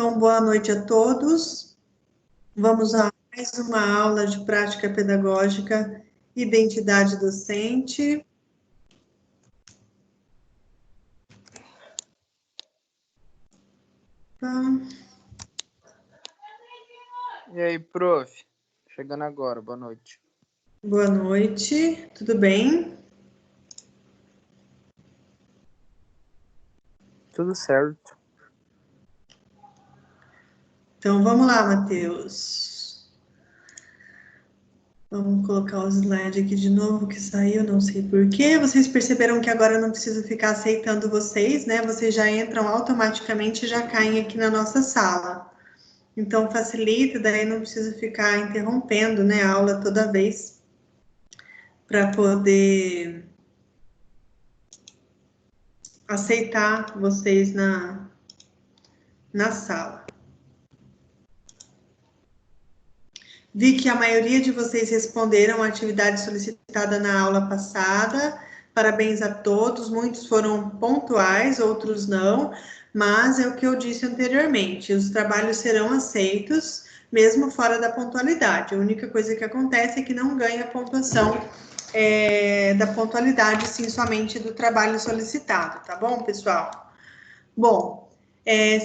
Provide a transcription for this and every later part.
Então, boa noite a todos. Vamos a mais uma aula de prática pedagógica, identidade docente. E aí, prof? Chegando agora, boa noite. Boa noite, tudo bem? Tudo certo. Então, vamos lá, Matheus. Vamos colocar o slide aqui de novo, que saiu, não sei porquê. Vocês perceberam que agora eu não preciso ficar aceitando vocês, né? Vocês já entram automaticamente e já caem aqui na nossa sala. Então, facilita, daí não preciso ficar interrompendo, né, a aula toda vez para poder aceitar vocês na sala. Vi que a maioria de vocês responderam a atividade solicitada na aula passada. Parabéns a todos, muitos foram pontuais, outros não, mas é o que eu disse anteriormente, os trabalhos serão aceitos, mesmo fora da pontualidade. A única coisa que acontece é que não ganha pontuação da pontualidade, sim, somente do trabalho solicitado, tá bom, pessoal? Bom,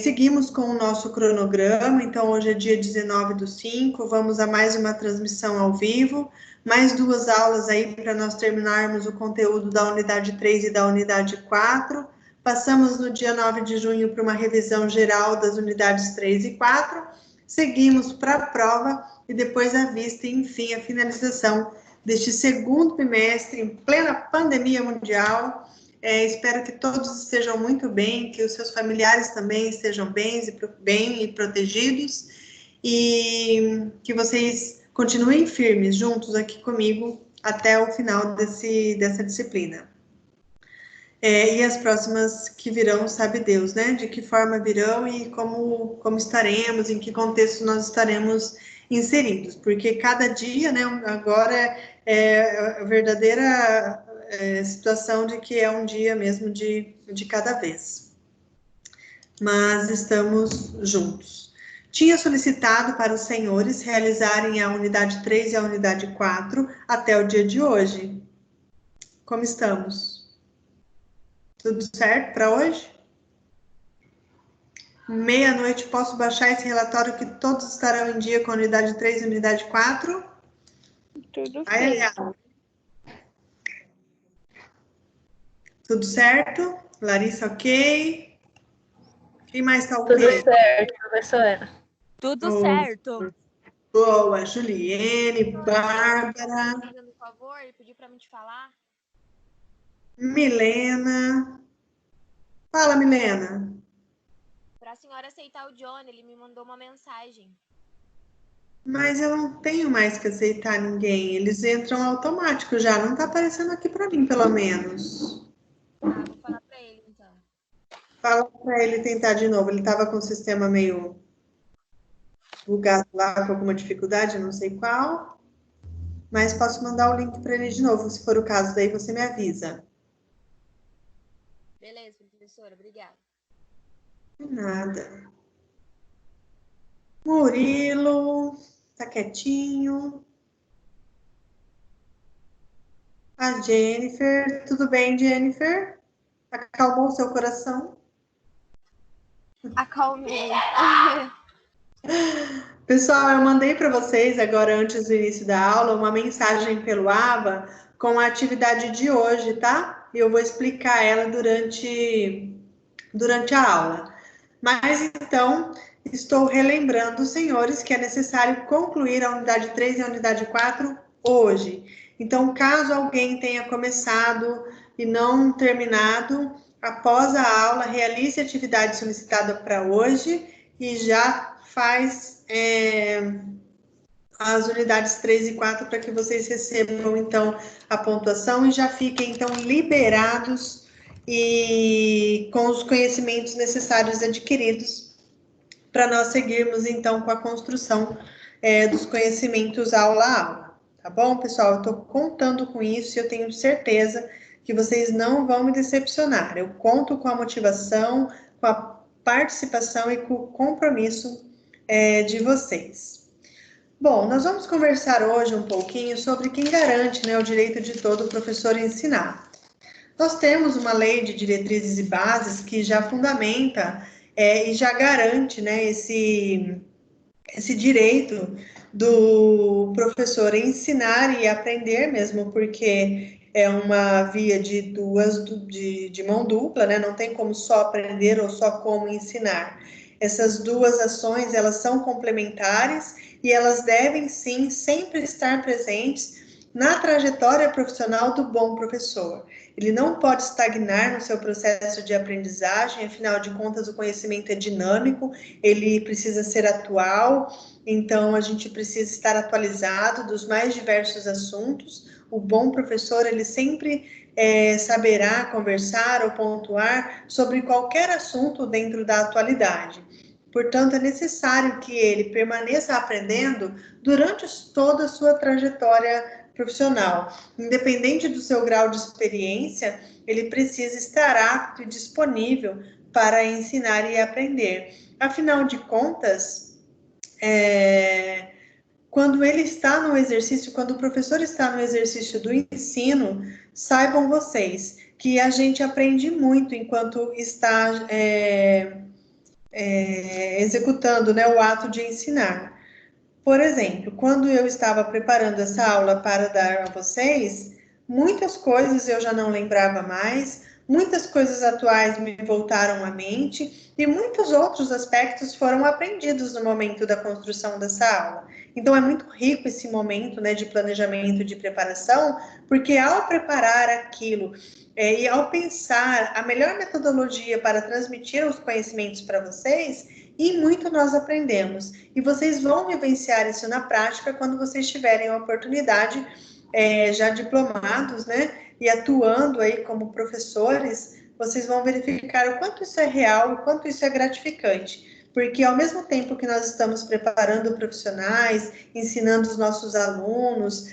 seguimos com o nosso cronograma, então hoje é dia 19/5, vamos a mais uma transmissão ao vivo, mais 2 aulas aí para nós terminarmos o conteúdo da unidade 3 e da unidade 4. Passamos no dia 9 de junho para uma revisão geral das unidades 3 e 4, seguimos para a prova e depois a vista e, enfim, a finalização deste segundo bimestre em plena pandemia mundial. Espero que todos estejam muito bem, que os seus familiares também estejam bem e protegidos, e que vocês continuem firmes juntos aqui comigo até o final dessa disciplina. E as próximas que virão, sabe Deus, né? De que forma virão e como estaremos, em que contexto nós estaremos inseridos, porque cada dia, né, agora é a verdadeira situação de que é um dia mesmo de cada vez. Mas estamos juntos. Tinha solicitado para os senhores realizarem a unidade 3 e a unidade 4 até o dia de hoje. Como estamos? Tudo certo para hoje? Meia-noite posso baixar esse relatório que todos estarão em dia com a unidade 3 e a unidade 4? Tudo certo. Tudo certo? Larissa, ok? Quem mais está ok? Tudo certo, professora. Tudo certo. Boa, Juliene, Bárbara. Por favor, ele pediu para mim te falar. Milena. Fala, Milena. Para a senhora aceitar o Johnny, ele me mandou uma mensagem. Mas eu não tenho mais que aceitar ninguém. Eles entram automático já. Não está aparecendo aqui para mim, pelo menos. Ah, vou falar para ele, então. Fala para ele tentar de novo. Ele estava com o sistema meio bugado lá, com alguma dificuldade, não sei qual. Mas posso mandar o link para ele de novo, se for o caso. Daí você me avisa. Beleza, professora. Obrigada. De nada. Murilo, tá quietinho. A Jennifer, tudo bem, Jennifer? Acalmou o seu coração? Acalmei. Pessoal, eu mandei para vocês agora, antes do início da aula, uma mensagem pelo Aba com a atividade de hoje, tá? E eu vou explicar ela durante a aula. Mas, então, estou relembrando os senhores que é necessário concluir a unidade 3 e a unidade 4 hoje. Então, caso alguém tenha começado e não terminado, após a aula, realize a atividade solicitada para hoje e já faz as unidades 3 e 4 para que vocês recebam, então, a pontuação e já fiquem, então, liberados e com os conhecimentos necessários adquiridos para nós seguirmos, então, com a construção dos conhecimentos aula a aula. Tá bom, pessoal? Eu estou contando com isso e eu tenho certeza que vocês não vão me decepcionar. Eu conto com a motivação, com a participação e com o compromisso de vocês. Bom, nós vamos conversar hoje um pouquinho sobre quem garante, né, o direito de todo professor ensinar. Nós temos uma lei de diretrizes e bases que já fundamenta e já garante, né, esse direito do professor ensinar e aprender mesmo, porque é uma via de mão dupla, né? Não tem como só aprender ou só como ensinar. Essas duas ações, elas são complementares e elas devem, sim, sempre estar presentes na trajetória profissional do bom professor. Ele não pode estagnar no seu processo de aprendizagem, afinal de contas, o conhecimento é dinâmico, ele precisa ser atual, então a gente precisa estar atualizado dos mais diversos assuntos. O bom professor, ele sempre saberá conversar ou pontuar sobre qualquer assunto dentro da atualidade. Portanto, é necessário que ele permaneça aprendendo durante toda a sua trajetória profissional. Independente do seu grau de experiência, ele precisa estar apto e disponível para ensinar e aprender. Afinal de contas, quando ele está no exercício, quando o professor está no exercício do ensino, saibam vocês que a gente aprende muito enquanto está executando, né, o ato de ensinar. Por exemplo, quando eu estava preparando essa aula para dar a vocês, muitas coisas eu já não lembrava mais, muitas coisas atuais me voltaram à mente e muitos outros aspectos foram aprendidos no momento da construção dessa aula. Então, é muito rico esse momento, né, de planejamento, de preparação, porque ao preparar aquilo e ao pensar a melhor metodologia para transmitir os conhecimentos para vocês, e muito nós aprendemos. E vocês vão vivenciar isso na prática quando vocês tiverem a oportunidade, já diplomados, né, e atuando aí como professores, vocês vão verificar o quanto isso é real, o quanto isso é gratificante. Porque ao mesmo tempo que nós estamos preparando profissionais, ensinando os nossos alunos,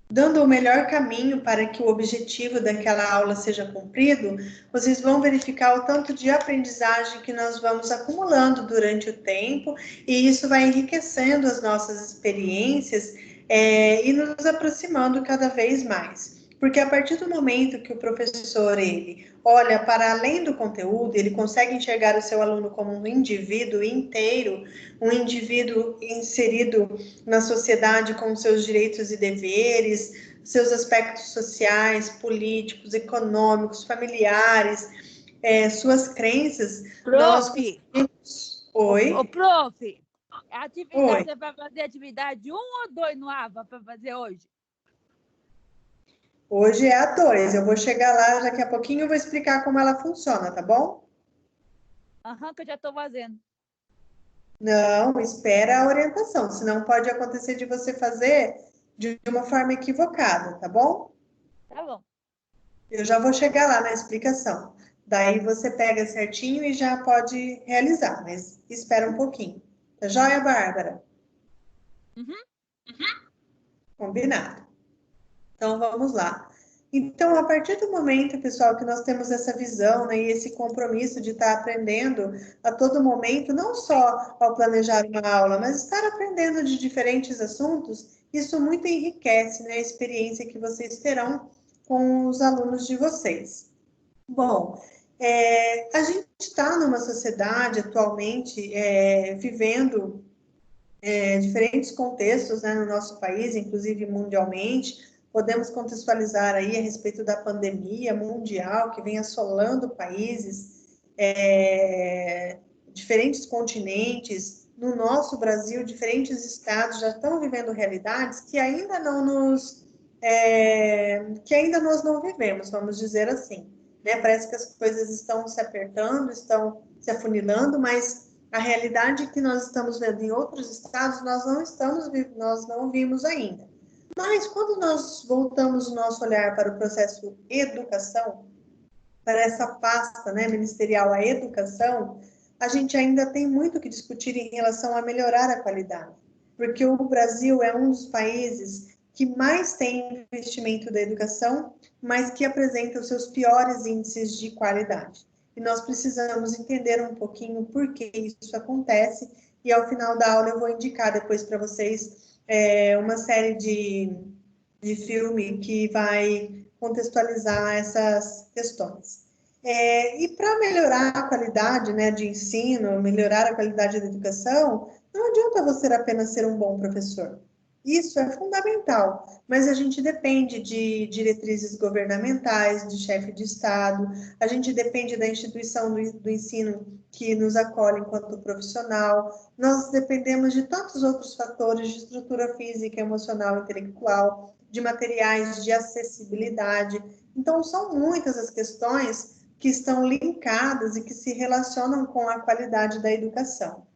dando o melhor caminho para que o objetivo daquela aula seja cumprido, vocês vão verificar o tanto de aprendizagem que nós vamos acumulando durante o tempo, e isso vai enriquecendo as nossas experiências e nos aproximando cada vez mais. Porque a partir do momento que o professor, ele olha para além do conteúdo, ele consegue enxergar o seu aluno como um indivíduo inteiro, um indivíduo inserido na sociedade com seus direitos e deveres, seus aspectos sociais, políticos, econômicos, familiares, suas crenças. Prof, Oi? Ô, prof, a atividade Oi. é para fazer atividade 1 ou 2 no AVA para fazer hoje? Hoje é a 2. Eu vou chegar lá daqui a pouquinho e vou explicar como ela funciona, tá bom? Aham, que eu já estou fazendo. Não, espera a orientação, senão pode acontecer de você fazer de uma forma equivocada, tá bom? Tá bom. Eu já vou chegar lá na explicação. Daí você pega certinho e já pode realizar, mas espera um pouquinho. Tá joia, Bárbara? Combinado. Então, vamos lá. Então, a partir do momento, pessoal, que nós temos essa visão, né, e esse compromisso de estar aprendendo a todo momento, não só ao planejar uma aula, mas estar aprendendo de diferentes assuntos, isso muito enriquece, né, a experiência que vocês terão com os alunos de vocês. Bom, a gente está numa sociedade atualmente vivendo diferentes contextos, né, no nosso país, inclusive mundialmente. Podemos contextualizar aí a respeito da pandemia mundial que vem assolando países, diferentes continentes. No nosso Brasil, diferentes estados já estão vivendo realidades que ainda que ainda nós não vivemos, vamos dizer assim. Né? Parece que as coisas estão se apertando, estão se afunilando, mas a realidade que nós estamos vendo em outros estados, nós não vimos ainda. Mas quando nós voltamos o nosso olhar para o processo educação, para essa pasta, né, ministerial, a educação, a gente ainda tem muito que discutir em relação a melhorar a qualidade, porque o Brasil é um dos países que mais tem investimento da educação, mas que apresenta os seus piores índices de qualidade. E e nós precisamos entender um pouquinho por que isso acontece, e ao final da aula eu vou indicar depois para vocês uma série de filme que vai contextualizar essas questões. E para melhorar a qualidade, né, de ensino, melhorar a qualidade da educação, não adianta você apenas ser um bom professor. Isso é fundamental, mas a gente depende de diretrizes governamentais, de chefe de Estado, a gente depende da instituição do ensino que nos acolhe enquanto profissional, nós dependemos de tantos outros fatores de estrutura física, emocional, intelectual, de materiais, de acessibilidade. Então, são muitas as questões que estão linkadas e que se relacionam com a qualidade da educação.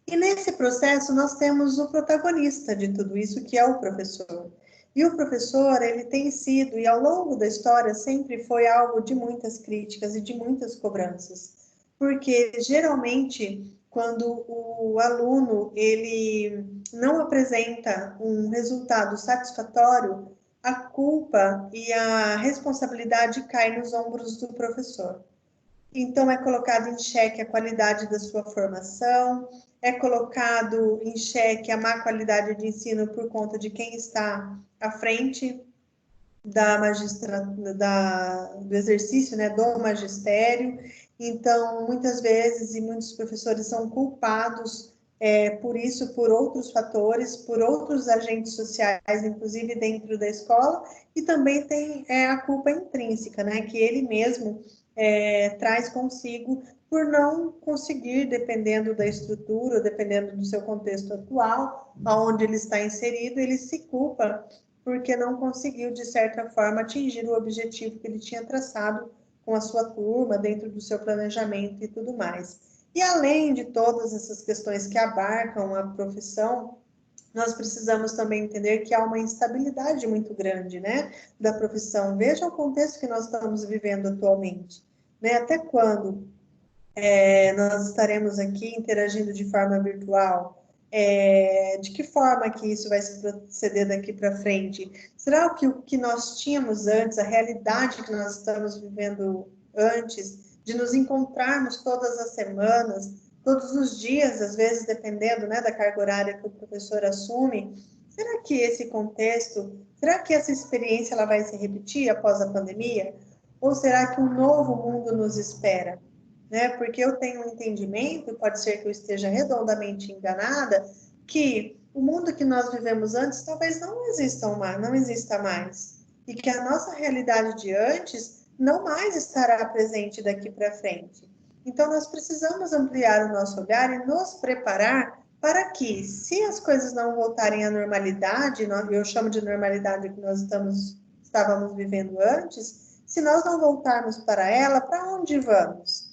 E nesse processo nós temos o protagonista de tudo isso, que é o professor. E o professor, ele tem sido, e ao longo da história sempre foi alvo de muitas críticas e de muitas cobranças. Porque geralmente, quando o aluno ele não apresenta um resultado satisfatório, a culpa e a responsabilidade cai nos ombros do professor. Então, é colocado em xeque a qualidade da sua formação, é colocado em xeque a má qualidade de ensino por conta de quem está à frente do exercício, né, do magistério. Então, muitas vezes, e muitos professores são culpados por isso, por outros fatores, por outros agentes sociais, inclusive dentro da escola, e também tem a culpa intrínseca, né, que ele mesmo traz consigo por não conseguir, dependendo da estrutura, dependendo do seu contexto atual, aonde ele está inserido, ele se culpa porque não conseguiu, de certa forma, atingir o objetivo que ele tinha traçado com a sua turma, dentro do seu planejamento e tudo mais. E além de todas essas questões que abarcam a profissão, nós precisamos também entender que há uma instabilidade muito grande, né, da profissão. Veja o contexto que nós estamos vivendo atualmente, né? Até quando nós estaremos aqui interagindo de forma virtual? De que forma que isso vai se proceder daqui para frente? Será que o que nós tínhamos antes, a realidade que nós estamos vivendo antes, de nos encontrarmos todas as semanas, todos os dias, às vezes dependendo, né, da carga horária que o professor assume, será que esse contexto, será que essa experiência ela vai se repetir após a pandemia? Ou será que um novo mundo nos espera? Né? Porque eu tenho um entendimento, pode ser que eu esteja redondamente enganada, que o mundo que nós vivemos antes talvez não exista mais. E que a nossa realidade de antes não mais estará presente daqui para frente. Então, nós precisamos ampliar o nosso olhar e nos preparar para que, se as coisas não voltarem à normalidade, eu chamo de normalidade que nós estávamos vivendo antes, se nós não voltarmos para ela, para onde vamos?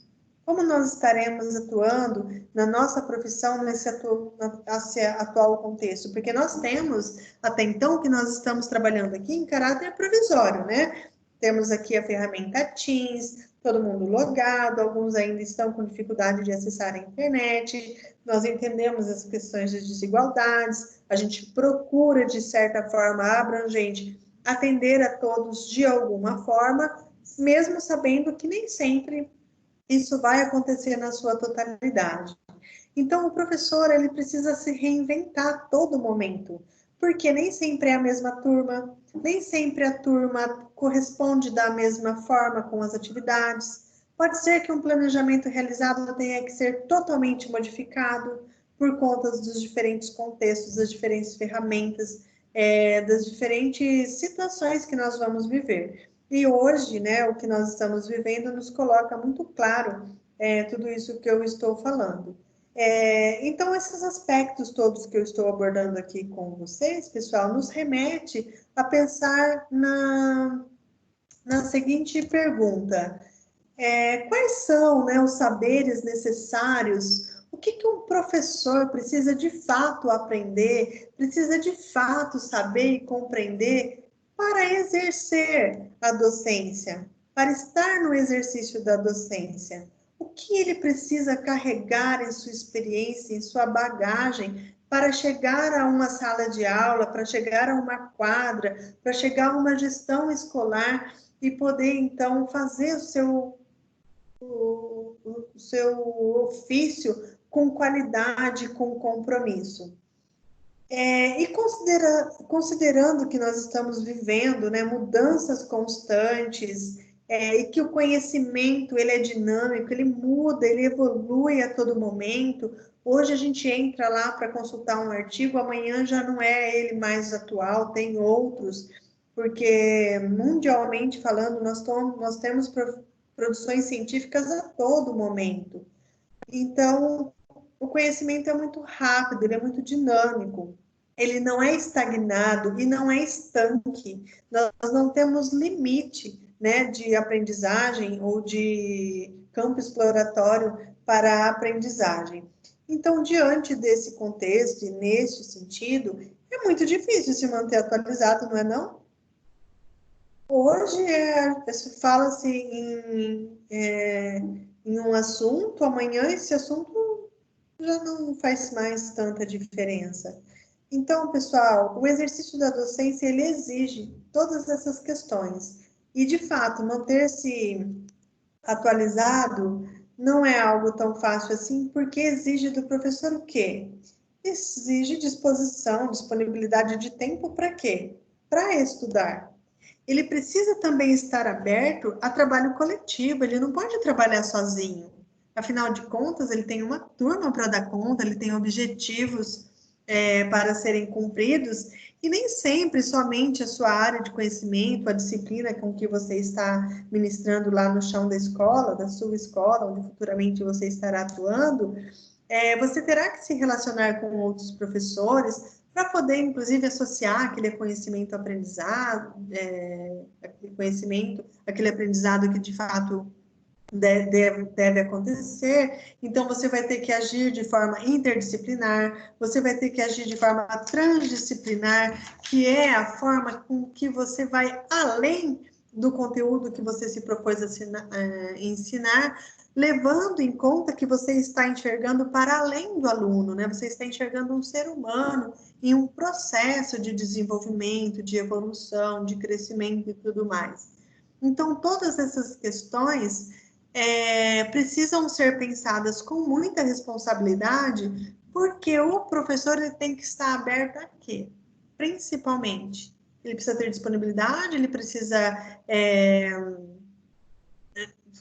Como nós estaremos atuando na nossa profissão nesse atual contexto? Porque nós temos, até então, que nós estamos trabalhando aqui em caráter provisório, né? Temos aqui a ferramenta Teams, todo mundo logado, alguns ainda estão com dificuldade de acessar a internet, nós entendemos as questões de desigualdades, a gente procura, de certa forma abrangente, atender a todos de alguma forma, mesmo sabendo que nem sempre isso vai acontecer na sua totalidade. Então, o professor, ele precisa se reinventar a todo momento, porque nem sempre é a mesma turma, nem sempre a turma corresponde da mesma forma com as atividades. Pode ser que um planejamento realizado tenha que ser totalmente modificado por conta dos diferentes contextos, das diferentes ferramentas, das diferentes situações que nós vamos viver. E hoje, né, o que nós estamos vivendo nos coloca muito claro tudo isso que eu estou falando. Então, esses aspectos todos que eu estou abordando aqui com vocês, pessoal, nos remete a pensar na seguinte pergunta. Quais são, né, os saberes necessários? O que um professor precisa de fato aprender, precisa de fato saber e compreender para exercer a docência, para estar no exercício da docência? O que ele precisa carregar em sua experiência, em sua bagagem, para chegar a uma sala de aula, para chegar a uma quadra, para chegar a uma gestão escolar e poder, então, fazer o seu ofício com qualidade, com compromisso. E considerando que nós estamos vivendo, né, mudanças constantes, e que o conhecimento ele é dinâmico, ele muda, ele evolui a todo momento. Hoje a gente entra lá para consultar um artigo, amanhã já não é ele mais atual, tem outros, porque mundialmente falando, nós temos produções científicas a todo momento. Então, o conhecimento é muito rápido, ele é muito dinâmico, ele não é estagnado e não é estanque. Nós não temos limite, né, de aprendizagem ou de campo exploratório para a aprendizagem. Então, diante desse contexto e neste sentido, é muito difícil se manter atualizado, não é não? Hoje fala-se em um assunto, amanhã esse assunto já não faz mais tanta diferença. Então, pessoal, o exercício da docência, ele exige todas essas questões. E, de fato, manter-se atualizado não é algo tão fácil assim, porque exige do professor o quê? Exige disposição, disponibilidade de tempo para quê? Para estudar. Ele precisa também estar aberto a trabalho coletivo, ele não pode trabalhar sozinho. Afinal de contas, ele tem uma turma para dar conta, ele tem objetivos para serem cumpridos, e nem sempre somente a sua área de conhecimento, a disciplina com que você está ministrando lá no chão da escola, da sua escola, onde futuramente você estará atuando, você terá que se relacionar com outros professores, para poder, inclusive, associar aquele conhecimento aprendizado, aquele aprendizado que, de fato, deve acontecer. Então, você vai ter que agir de forma interdisciplinar, você vai ter que agir de forma transdisciplinar, que é a forma com que você vai além do conteúdo que você se propôs a ensinar, levando em conta que você está enxergando para além do aluno, né? Você está enxergando um ser humano em um processo de desenvolvimento, de evolução, de crescimento e tudo mais. Então, todas essas questões precisam ser pensadas com muita responsabilidade, porque o professor ele tem que estar aberto a quê? Principalmente, ele precisa ter disponibilidade, ele precisa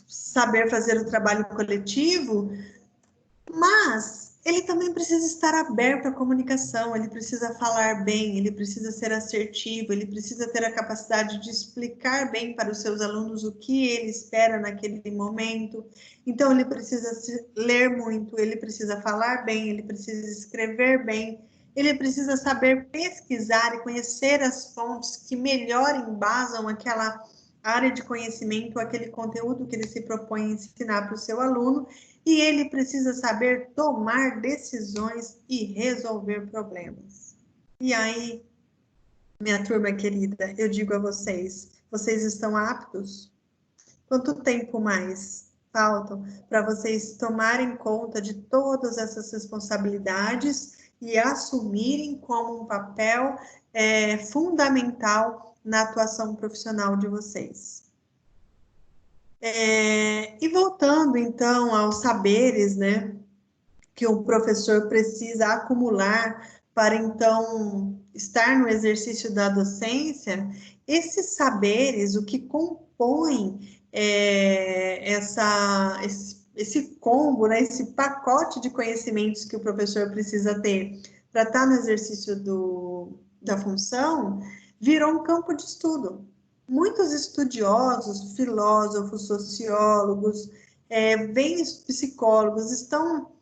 saber fazer o trabalho coletivo, mas ele também precisa estar aberto à comunicação, ele precisa falar bem, ele precisa ser assertivo, ele precisa ter a capacidade de explicar bem para os seus alunos o que ele espera naquele momento. Então, ele precisa ler muito, ele precisa falar bem, ele precisa escrever bem, ele precisa saber pesquisar e conhecer as fontes que melhor embasam aquela área de conhecimento, aquele conteúdo que ele se propõe a ensinar para o seu aluno, e ele precisa saber tomar decisões e resolver problemas. E aí, minha turma querida, eu digo a vocês, vocês estão aptos? Quanto tempo mais faltam para vocês tomarem conta de todas essas responsabilidades e assumirem como um papel fundamental na atuação profissional de vocês? E voltando, então, aos saberes, né, que o professor precisa acumular para, então, estar no exercício da docência, esses saberes, o que compõe esse combo, né, esse pacote de conhecimentos que o professor precisa ter para estar no exercício da função, virou um campo de estudo. Muitos estudiosos, filósofos, sociólogos, psicólogos estão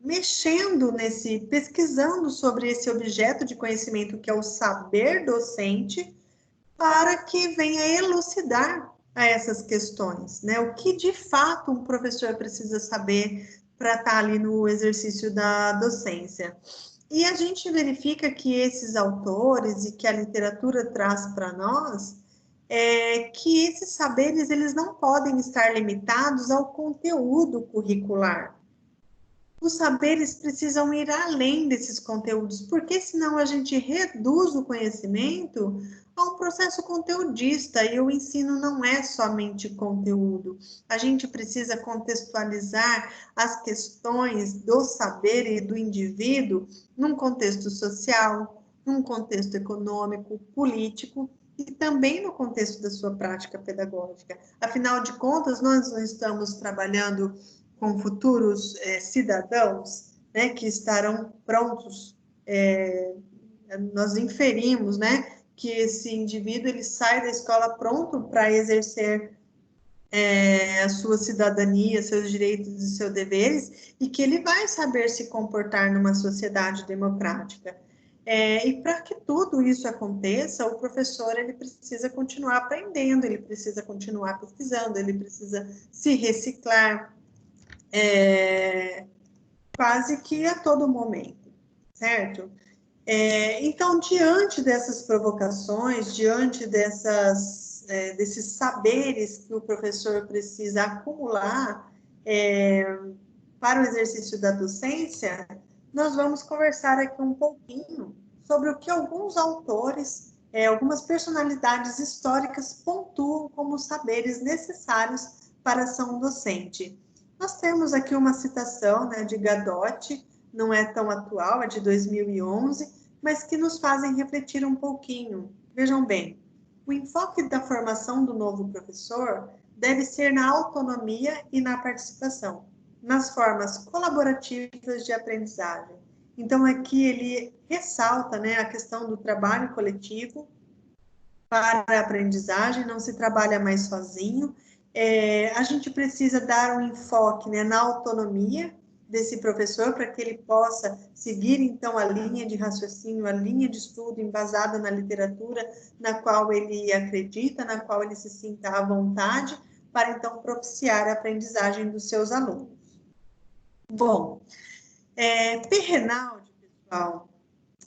mexendo pesquisando sobre esse objeto de conhecimento que é o saber docente, para que venha elucidar a essas questões, né? O que de fato um professor precisa saber para estar ali no exercício da docência. E a gente verifica que esses autores e que a literatura traz para nós que esses saberes eles não podem estar limitados ao conteúdo curricular. Os saberes precisam ir além desses conteúdos, porque senão a gente reduz o conhecimento a um processo conteudista, e o ensino não é somente conteúdo. A gente precisa contextualizar as questões do saber e do indivíduo num contexto social, num contexto econômico, político, e também no contexto da sua prática pedagógica. Afinal de contas, nós não estamos trabalhando com futuros cidadãos, né, que estarão prontos. Nós inferimos, né, que esse indivíduo ele sai da escola pronto para exercer a sua cidadania, seus direitos e seus deveres, e que ele vai saber se comportar numa sociedade democrática. E para que tudo isso aconteça, o professor ele precisa continuar aprendendo, ele precisa continuar pesquisando, ele precisa se reciclar, quase que a todo momento, certo? Então, diante dessas provocações, diante desses saberes que o professor precisa acumular para o exercício da docência, nós vamos conversar aqui um pouquinho sobre o que alguns autores, algumas personalidades históricas pontuam como saberes necessários para a ação docente. Nós temos aqui uma citação, né, de Gadotti, não é tão atual, é de 2011, mas que nos fazem refletir um pouquinho. Vejam bem, o enfoque da formação do novo professor deve ser na autonomia e na participação, nas formas colaborativas de aprendizagem. Então, aqui ele ressalta, né, a questão do trabalho coletivo para a aprendizagem, não se trabalha mais sozinho. A gente precisa dar um enfoque, né, na autonomia desse professor, para que ele possa seguir, então, a linha de raciocínio, a linha de estudo embasada na literatura na qual ele acredita, na qual ele se sinta à vontade, para, então, propiciar a aprendizagem dos seus alunos. Bom, Perrenaldi, pessoal,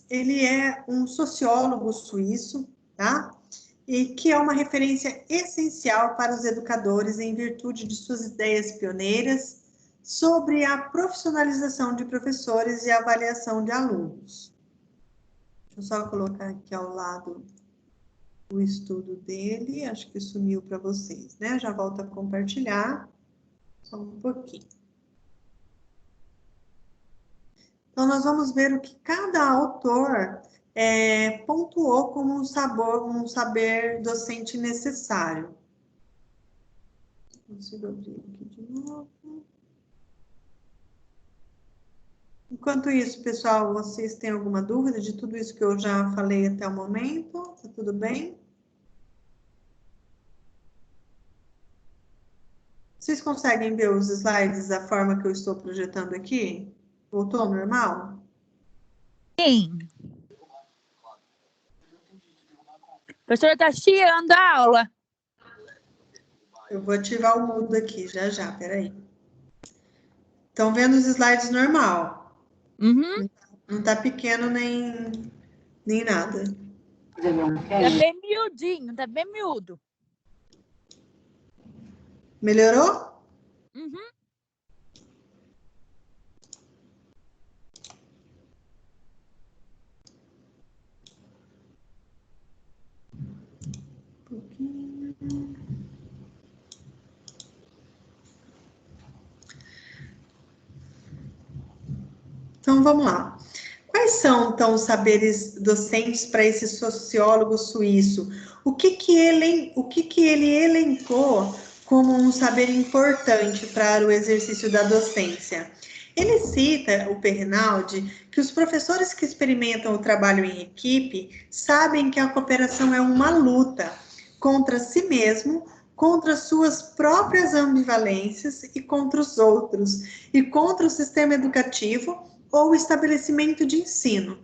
ele é um sociólogo suíço, tá? E que é uma referência essencial para os educadores em virtude de suas ideias pioneiras sobre a profissionalização de professores e a avaliação de alunos. Deixa eu só colocar aqui ao lado o estudo dele, acho que sumiu para vocês, né? Já volto a compartilhar, só um pouquinho. Então, nós vamos ver o que cada autor pontuou como um saber docente necessário. Consigo abrir aqui de novo. Enquanto isso, pessoal, vocês têm alguma dúvida de tudo isso que eu já falei até o momento? Tá tudo bem? Vocês conseguem ver os slides da forma que eu estou projetando aqui? Voltou ao normal? Sim. A professora está chiando a aula. Eu vou ativar o mudo aqui, já, peraí. Estão vendo os slides normal? Uhum. Não tá pequeno nem nada. Tá bem miudinho, tá bem miúdo. Melhorou? Uhum. Então, vamos lá. Quais são, então, os saberes docentes para esse sociólogo suíço? O que ele elencou como um saber importante para o exercício da docência? Ele cita, o Perrenaldi, que os professores que experimentam o trabalho em equipe sabem que a cooperação é uma luta contra si mesmo, contra suas próprias ambivalências e contra os outros, e contra o sistema educativo ou o estabelecimento de ensino,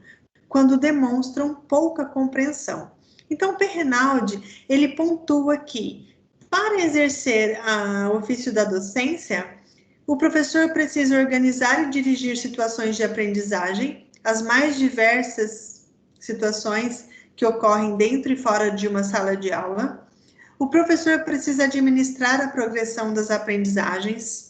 quando demonstram pouca compreensão. Então, Perrenaldi, ele pontua que, para exercer o ofício da docência, o professor precisa organizar e dirigir situações de aprendizagem, as mais diversas situações que ocorrem dentro e fora de uma sala de aula. O professor precisa administrar a progressão das aprendizagens,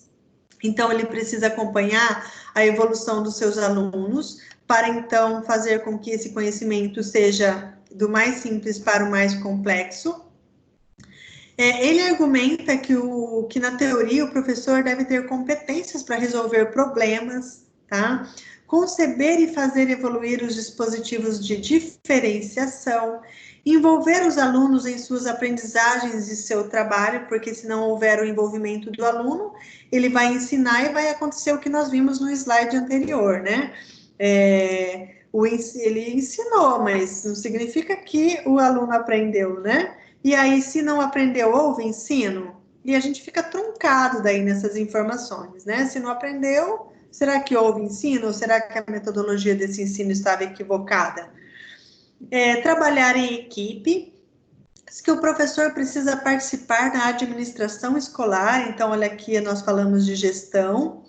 então ele precisa acompanhar a evolução dos seus alunos, para então fazer com que esse conhecimento seja do mais simples para o mais complexo. Ele argumenta que na teoria o professor deve ter competências para resolver problemas, tá? Conceber e fazer evoluir os dispositivos de diferenciação, envolver os alunos em suas aprendizagens e seu trabalho, porque se não houver o envolvimento do aluno, ele vai ensinar e vai acontecer o que nós vimos no slide anterior, né? Ele ensinou, mas não significa que o aluno aprendeu, né? E aí, se não aprendeu, houve ensino? E a gente fica truncado daí nessas informações, né? Se não aprendeu, será que houve ensino? Ou será que a metodologia desse ensino estava equivocada? Trabalhar em equipe, que o professor precisa participar da administração escolar, então, olha aqui, nós falamos de gestão.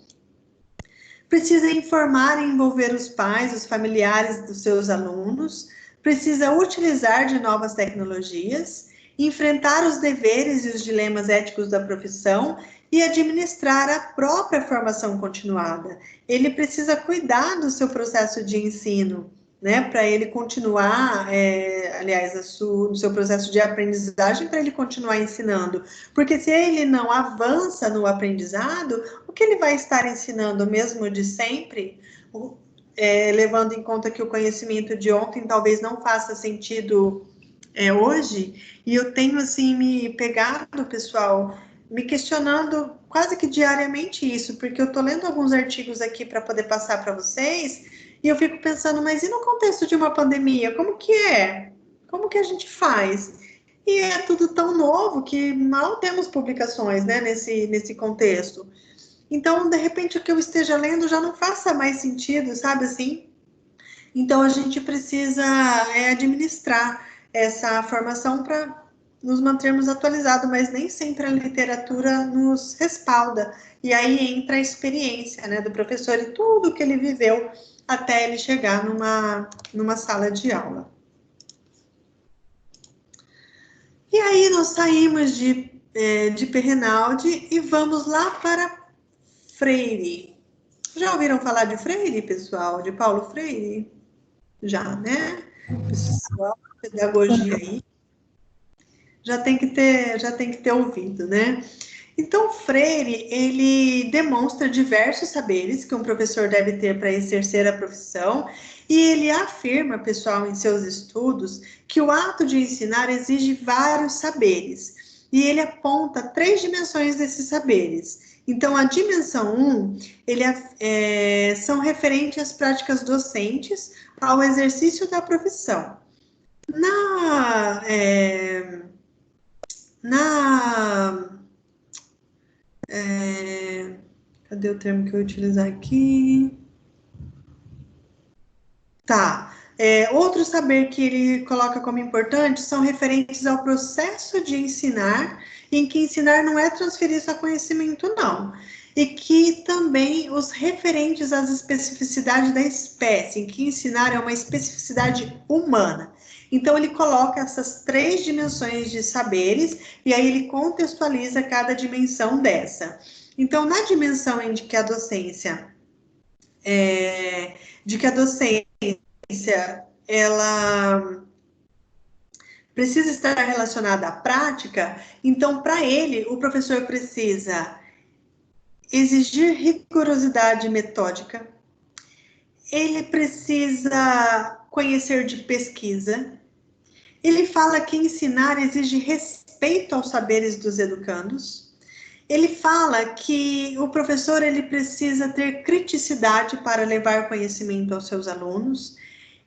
Precisa informar e envolver os pais, os familiares dos seus alunos, precisa utilizar de novas tecnologias, enfrentar os deveres e os dilemas éticos da profissão e administrar a própria formação continuada. Ele precisa cuidar do seu processo de ensino, né, para ele continuar, no seu processo de aprendizagem, para ele continuar ensinando. Porque se ele não avança no aprendizado, o que ele vai estar ensinando mesmo de sempre, levando em conta que o conhecimento de ontem talvez não faça sentido hoje, e eu tenho, assim, me pegado, pessoal, me questionando quase que diariamente isso, porque eu estou lendo alguns artigos aqui para poder passar para vocês, e eu fico pensando, mas e no contexto de uma pandemia, como que é? Como que a gente faz? E é tudo tão novo que mal temos publicações, né, nesse contexto. Então, de repente, o que eu esteja lendo já não faça mais sentido, sabe assim? Então, a gente precisa administrar essa formação para nos mantermos atualizados, mas nem sempre a literatura nos respalda. E aí entra a experiência, né, do professor e tudo que ele viveu até ele chegar numa sala de aula. E aí nós saímos de Perrenaldi e vamos lá para Freire. Já ouviram falar de Freire, pessoal? De Paulo Freire? Já, né? Pessoal, pedagogia aí. Já tem que ter ouvido, né? Então, Freire, ele demonstra diversos saberes que um professor deve ter para exercer a profissão, e ele afirma, pessoal, em seus estudos, que o ato de ensinar exige vários saberes, e ele aponta 3 dimensões desses saberes. Então, a dimensão 1, são referentes às práticas docentes, ao exercício da profissão. Cadê o termo que eu vou utilizar aqui? Tá. Outro saber que ele coloca como importante são referentes ao processo de ensinar, em que ensinar não é transferir só conhecimento, não. E que também os referentes às especificidades da espécie, em que ensinar é uma especificidade humana. Então, ele coloca essas 3 dimensões de saberes, e aí ele contextualiza cada dimensão dessa. Então, na dimensão em que a docência, ela precisa estar relacionada à prática, então, para ele, o professor precisa exigir rigorosidade metódica, ele precisa conhecer de pesquisa, ele fala que ensinar exige respeito aos saberes dos educandos, ele fala que o professor ele precisa ter criticidade para levar conhecimento aos seus alunos,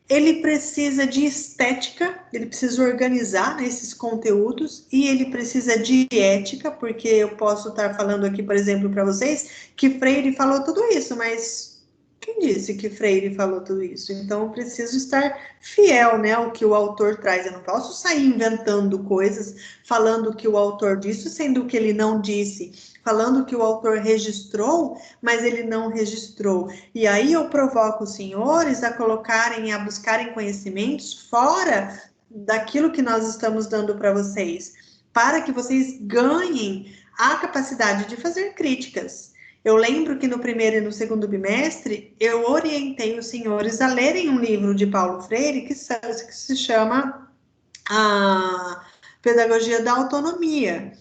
ele precisa de estética, ele precisa organizar, né, esses conteúdos, e ele precisa de ética, porque eu posso estar falando aqui, por exemplo, para vocês, que Freire falou tudo isso, mas quem disse que Freire falou tudo isso? Então, eu preciso estar fiel, né, ao que o autor traz. Eu não posso sair inventando coisas, falando o que o autor disse, sendo que ele não disse, falando que o autor registrou, mas ele não registrou. E aí eu provoco os senhores a buscarem conhecimentos fora daquilo que nós estamos dando para vocês, para que vocês ganhem a capacidade de fazer críticas. Eu lembro que no primeiro e no segundo bimestre, eu orientei os senhores a lerem um livro de Paulo Freire que se chama a pedagogia da autonomia.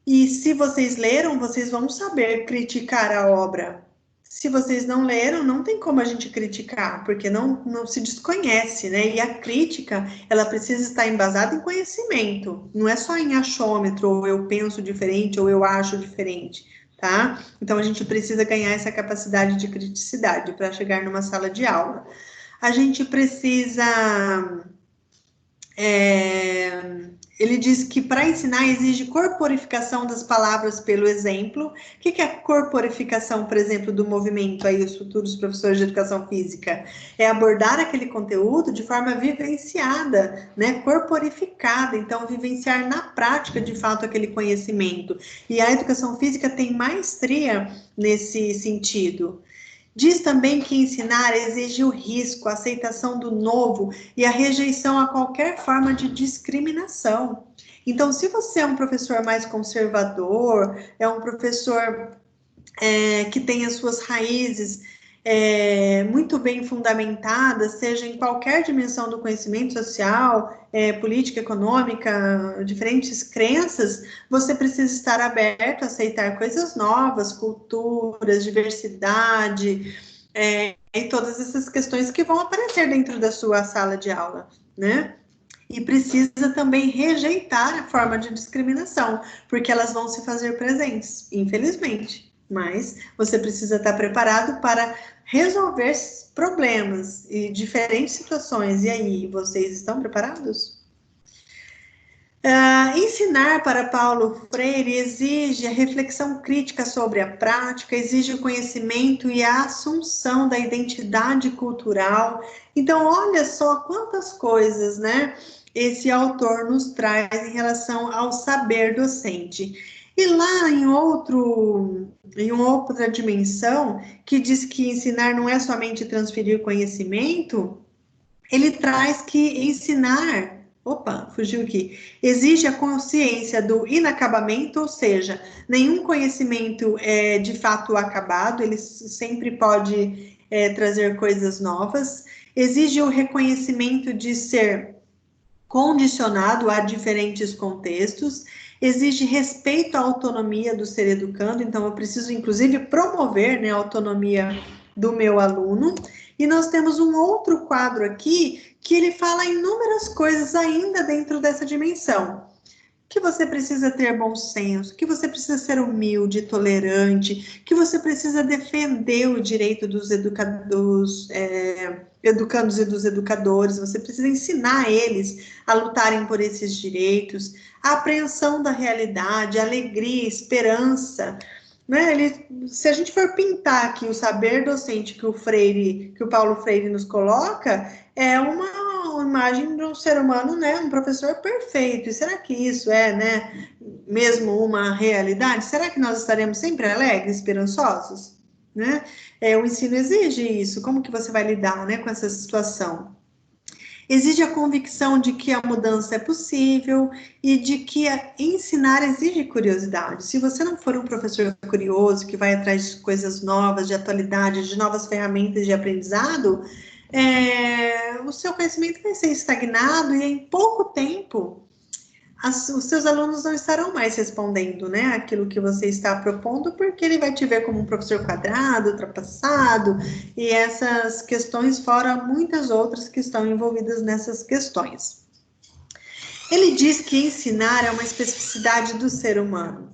E se vocês leram, vocês vão saber criticar a obra. Se vocês não leram, não tem como a gente criticar, porque não se desconhece, né? E a crítica, ela precisa estar embasada em conhecimento, não é só em achômetro, ou eu penso diferente, ou eu acho diferente, tá? Então, a gente precisa ganhar essa capacidade de criticidade para chegar numa sala de aula. A gente precisa... ele diz que para ensinar exige corporificação das palavras pelo exemplo. O que é a corporificação, por exemplo, do movimento aí, os futuros professores de educação física? É abordar aquele conteúdo de forma vivenciada, né? Corporificada, então vivenciar na prática, de fato, aquele conhecimento. E a educação física tem maestria nesse sentido. Diz também que ensinar exige o risco, a aceitação do novo e a rejeição a qualquer forma de discriminação. Então, se você é um professor mais conservador, é um professor que tem as suas raízes muito bem fundamentadas, seja em qualquer dimensão do conhecimento social, política, econômica, diferentes crenças, você precisa estar aberto a aceitar coisas novas, culturas, diversidade, e todas essas questões que vão aparecer dentro da sua sala de aula, né? E precisa também rejeitar a forma de discriminação, porque elas vão se fazer presentes, infelizmente. Mas você precisa estar preparado para resolver problemas e diferentes situações. E aí, vocês estão preparados? Ensinar para Paulo Freire exige a reflexão crítica sobre a prática, exige o conhecimento e a assunção da identidade cultural. Então, olha só quantas coisas, né, esse autor nos traz em relação ao saber docente. E lá em outra dimensão, que diz que ensinar não é somente transferir conhecimento, ele traz que ensinar, fugiu aqui, exige a consciência do inacabamento, ou seja, nenhum conhecimento é de fato acabado, ele sempre pode trazer coisas novas, exige o reconhecimento de ser condicionado a diferentes contextos, exige respeito à autonomia do ser educando, então eu preciso, inclusive, promover, né, a autonomia do meu aluno. E nós temos um outro quadro aqui, que ele fala inúmeras coisas ainda dentro dessa dimensão. Que você precisa ter bom senso, que você precisa ser humilde, tolerante, que você precisa defender o direito dos educandos e dos educadores, você precisa ensinar eles a lutarem por esses direitos, a apreensão da realidade, alegria, esperança, né? Se a gente for pintar aqui o saber docente que o Paulo Freire nos coloca, é uma imagem de um ser humano, né, um professor perfeito. E será que isso é, né, mesmo uma realidade? Será que nós estaremos sempre alegres, esperançosos? Né? O ensino exige isso. Como que você vai lidar, né, com essa situação? Exige a convicção de que a mudança é possível e de que ensinar exige curiosidade. Se você não for um professor curioso, que vai atrás de coisas novas, de atualidade, de novas ferramentas de aprendizado, o seu conhecimento vai ser estagnado e em pouco tempo os seus alunos não estarão mais respondendo, né, aquilo que você está propondo, porque ele vai te ver como um professor quadrado, ultrapassado, e essas questões, fora muitas outras que estão envolvidas nessas questões. Ele diz que ensinar é uma especificidade do ser humano.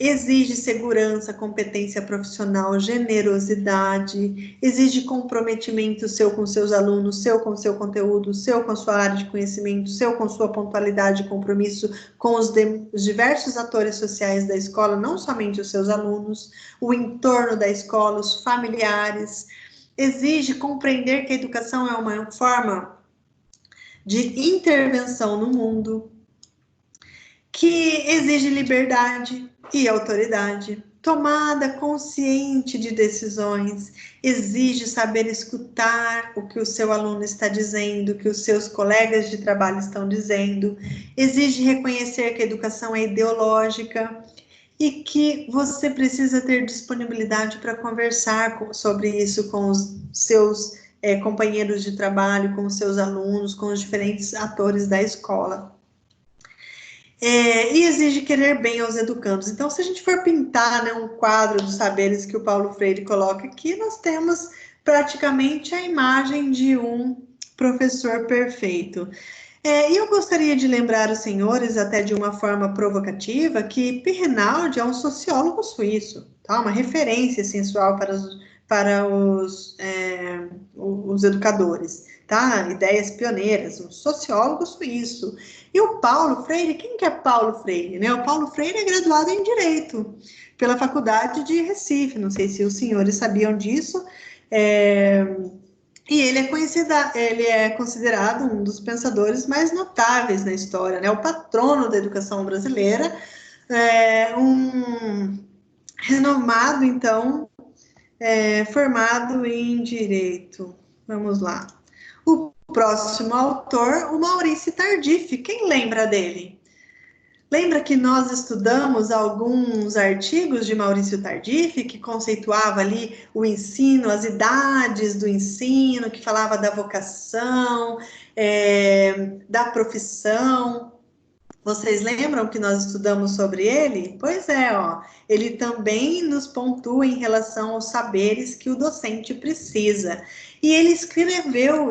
Exige segurança, competência profissional, generosidade, exige comprometimento seu com seus alunos, seu com seu conteúdo, seu com sua área de conhecimento, seu com sua pontualidade e compromisso com os diversos atores sociais da escola, não somente os seus alunos, o entorno da escola, os familiares. Exige compreender que a educação é uma forma de intervenção no mundo, que exige liberdade e autoridade, tomada consciente de decisões, exige saber escutar o que o seu aluno está dizendo, o que os seus colegas de trabalho estão dizendo, exige reconhecer que a educação é ideológica e que você precisa ter disponibilidade para conversar sobre isso com os seus companheiros de trabalho, com os seus alunos, com os diferentes atores da escola. E exige querer bem aos educandos. Então, se a gente for pintar, né, um quadro dos saberes que o Paulo Freire coloca aqui, nós temos praticamente a imagem de um professor perfeito. E eu gostaria de lembrar os senhores, até de uma forma provocativa, que Pierre Rinaldi é um sociólogo suíço, tá? Uma referência sensual para os educadores, tá? Ideias pioneiras, um sociólogo suíço. E o Paulo Freire, quem que é Paulo Freire? Né? O Paulo Freire é graduado em Direito pela Faculdade de Recife, não sei se os senhores sabiam disso, e ele é considerado um dos pensadores mais notáveis na história, né? O patrono da educação brasileira, um renomado, então, formado em Direito. Vamos lá. O próximo autor, o Maurício Tardif. Quem lembra dele? Lembra que nós estudamos alguns artigos de Maurício Tardif, que conceituava ali o ensino, as idades do ensino, que falava da vocação, da profissão. Vocês lembram que nós estudamos sobre ele? Pois é, ó, ele também nos pontua em relação aos saberes que o docente precisa. E ele escreveu,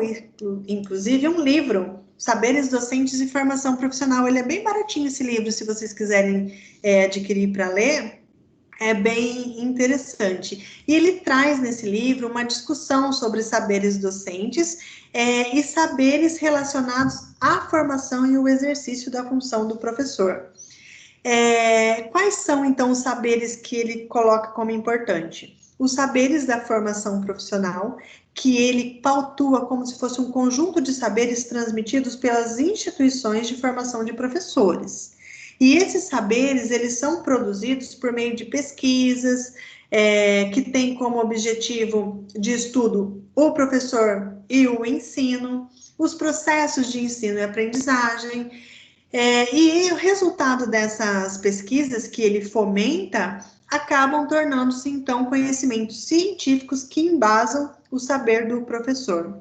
inclusive, um livro, Saberes Docentes e Formação Profissional. Ele é bem baratinho esse livro, se vocês quiserem adquirir para ler. É bem interessante. E ele traz nesse livro uma discussão sobre saberes docentes e saberes relacionados à formação e o exercício da função do professor. Quais são, então, os saberes que ele coloca como importante? Os saberes da formação profissional, que ele pautua como se fosse um conjunto de saberes transmitidos pelas instituições de formação de professores. E esses saberes, eles são produzidos por meio de pesquisas, que tem como objetivo de estudo o professor e o ensino, os processos de ensino e aprendizagem, e o resultado dessas pesquisas que ele fomenta acabam tornando-se, então, conhecimentos científicos que embasam o saber do professor.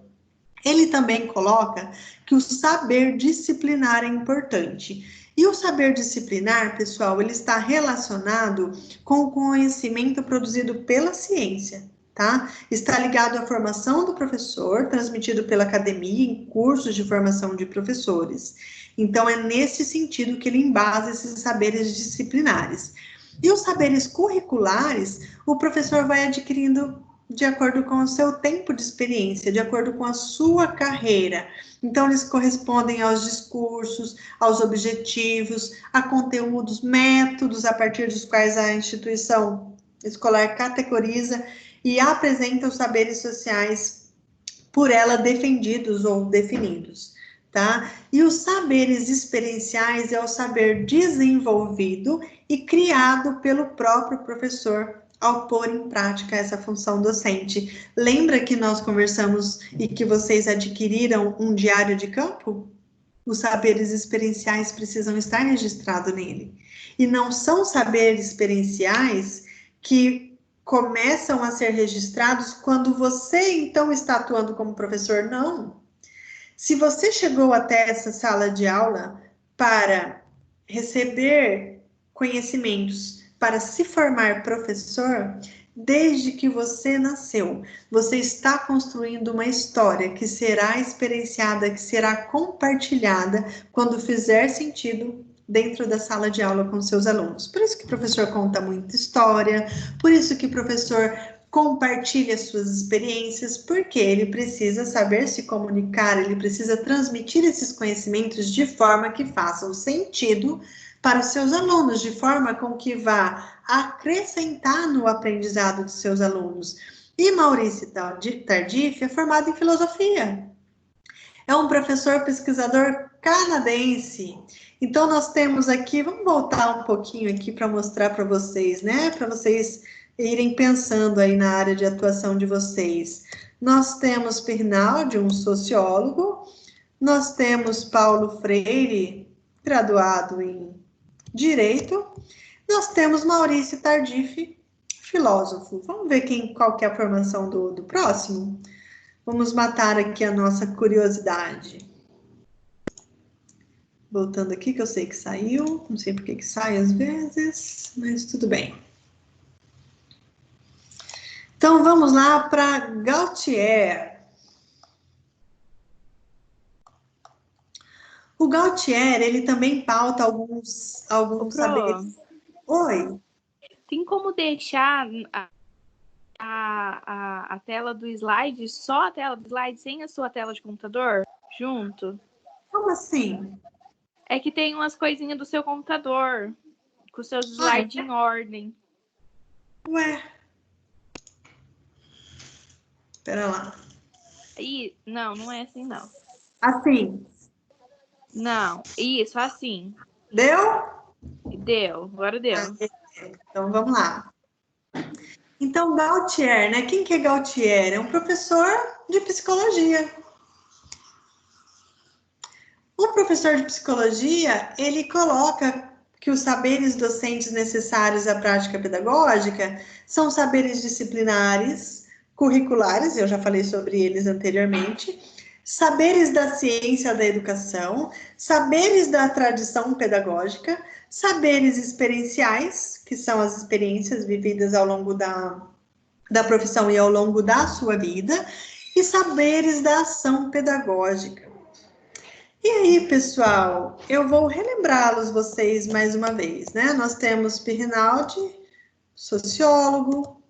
Ele também coloca que o saber disciplinar é importante. E o saber disciplinar, pessoal, ele está relacionado com o conhecimento produzido pela ciência, tá? Está ligado à formação do professor, transmitido pela academia em cursos de formação de professores. Então, é nesse sentido que ele embasa esses saberes disciplinares. E os saberes curriculares, o professor vai adquirindo de acordo com o seu tempo de experiência, de acordo com a sua carreira. Então, eles correspondem aos discursos, aos objetivos, a conteúdos, métodos a partir dos quais a instituição escolar categoriza e apresenta os saberes sociais por ela defendidos ou definidos, tá? E os saberes experienciais é o saber desenvolvido e criado pelo próprio professor ao pôr em prática essa função docente. Lembra que nós conversamos e que vocês adquiriram um diário de campo? Os saberes experienciais precisam estar registrados nele. E não são saberes experienciais que começam a ser registrados quando você, então, está atuando como professor, não. Se você chegou até essa sala de aula para receber conhecimentos, para se formar professor, desde que você nasceu, você está construindo uma história que será experienciada, que será compartilhada quando fizer sentido dentro da sala de aula com seus alunos. Por isso que o professor conta muita história, por isso que o professor compartilha suas experiências, porque ele precisa saber se comunicar, ele precisa transmitir esses conhecimentos de forma que façam sentido para os seus alunos, de forma com que vá acrescentar no aprendizado dos seus alunos. E Maurício Tardif é formado em filosofia. É um professor pesquisador canadense. Então, nós temos aqui, vamos voltar um pouquinho aqui para mostrar para vocês, né? Para vocês irem pensando aí na área de atuação de vocês. Nós temos Rinaldi, um sociólogo. Nós temos Paulo Freire, graduado em Direito. Nós temos Maurício Tardif, filósofo. Vamos ver qual que é a formação do próximo? Vamos matar aqui a nossa curiosidade. Voltando aqui, que eu sei que saiu. Não sei por que sai às vezes, mas tudo bem. Então, vamos lá para Gautier. O Gautier, ele também pauta alguns saberes. Oi? Tem como deixar a tela do slide, só a tela do slide, sem a sua tela de computador, junto? Como assim? É que tem umas coisinhas do seu computador, com os seus slides em ordem. Ué? Espera lá. Não é assim, não. Assim. Não, isso, assim. Deu? Deu, agora deu. Então, vamos lá. Então, Gautier, né? Quem que é Gautier? É um professor de psicologia. O professor de psicologia, ele coloca que os saberes docentes necessários à prática pedagógica são saberes disciplinares, curriculares, eu já falei sobre eles anteriormente, saberes da ciência da educação, saberes da tradição pedagógica, saberes experienciais, que são as experiências vividas ao longo da profissão e ao longo da sua vida, e saberes da ação pedagógica. E aí, pessoal, eu vou relembrá-los vocês mais uma vez, né? Nós temos Pirrinaldi, sociólogo,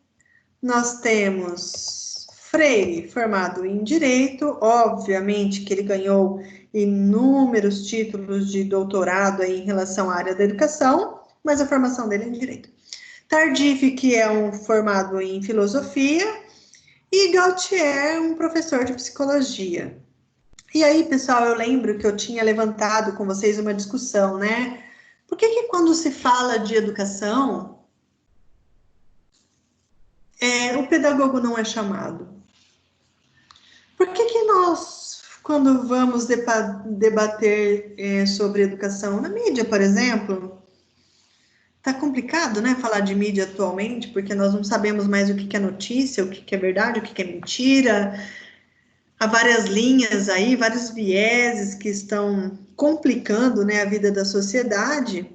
nós temos Freire, formado em Direito, obviamente que ele ganhou inúmeros títulos de doutorado aí em relação à área da educação, mas a formação dele é em Direito. Tardif, que é um formado em Filosofia, e Gautier, um professor de Psicologia. E aí, pessoal, eu lembro que eu tinha levantado com vocês uma discussão, né? Por que quando se fala de educação, o pedagogo não é chamado? Por que nós, quando vamos debater sobre educação na mídia, por exemplo, tá complicado, né, falar de mídia atualmente, porque nós não sabemos mais o que é notícia, o que é verdade, o que é mentira. Há várias linhas aí, vários vieses que estão complicando, né, a vida da sociedade.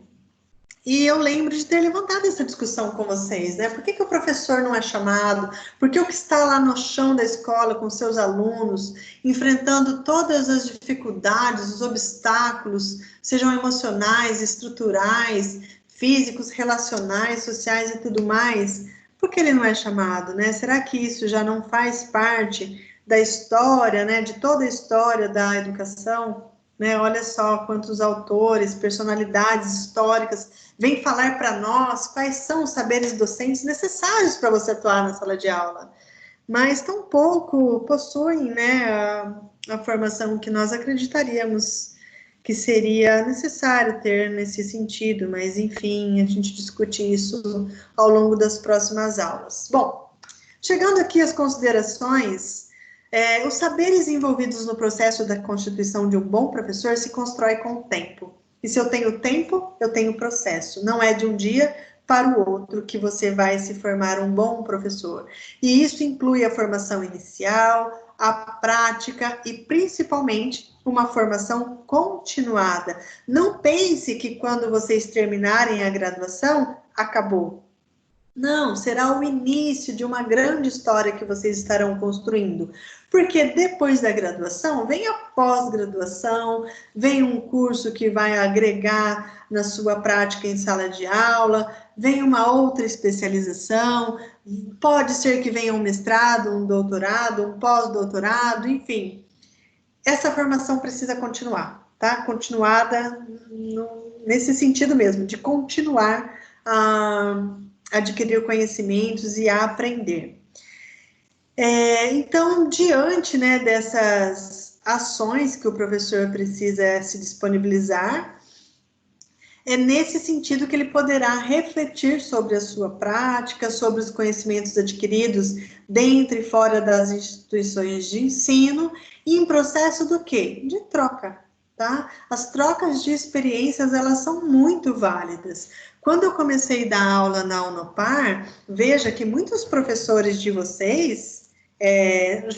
E eu lembro de ter levantado essa discussão com vocês, né? Por que o professor não é chamado? Por que o que está lá no chão da escola com seus alunos, enfrentando todas as dificuldades, os obstáculos, sejam emocionais, estruturais, físicos, relacionais, sociais e tudo mais, por que ele não é chamado, né? Será que isso já não faz parte da história, né? De toda a história da educação? Né? Olha só quantos autores, personalidades históricas vêm falar para nós quais são os saberes docentes necessários para você atuar na sala de aula, mas tampouco possuem, né, a formação que nós acreditaríamos que seria necessário ter nesse sentido, mas enfim, a gente discute isso ao longo das próximas aulas. Bom, chegando aqui às considerações, os saberes envolvidos no processo da constituição de um bom professor se constrói com o tempo. E se eu tenho tempo, eu tenho processo. Não é de um dia para o outro que você vai se formar um bom professor. E isso inclui a formação inicial, a prática e, principalmente, uma formação continuada. Não pense que quando vocês terminarem a graduação, acabou. Não, será o início de uma grande história que vocês estarão construindo. Porque depois da graduação, vem a pós-graduação, vem um curso que vai agregar na sua prática em sala de aula, vem uma outra especialização, pode ser que venha um mestrado, um doutorado, um pós-doutorado, enfim. Essa formação precisa continuar, tá? Continuada nesse sentido mesmo, de continuar a adquirir conhecimentos e a aprender. Então, diante, né, dessas ações que o professor precisa se disponibilizar, é nesse sentido que ele poderá refletir sobre a sua prática, sobre os conhecimentos adquiridos dentro e fora das instituições de ensino, e em processo do quê? De troca, tá? As trocas de experiências, elas são muito válidas. Quando eu comecei a dar aula na Unopar, veja que muitos professores de vocês,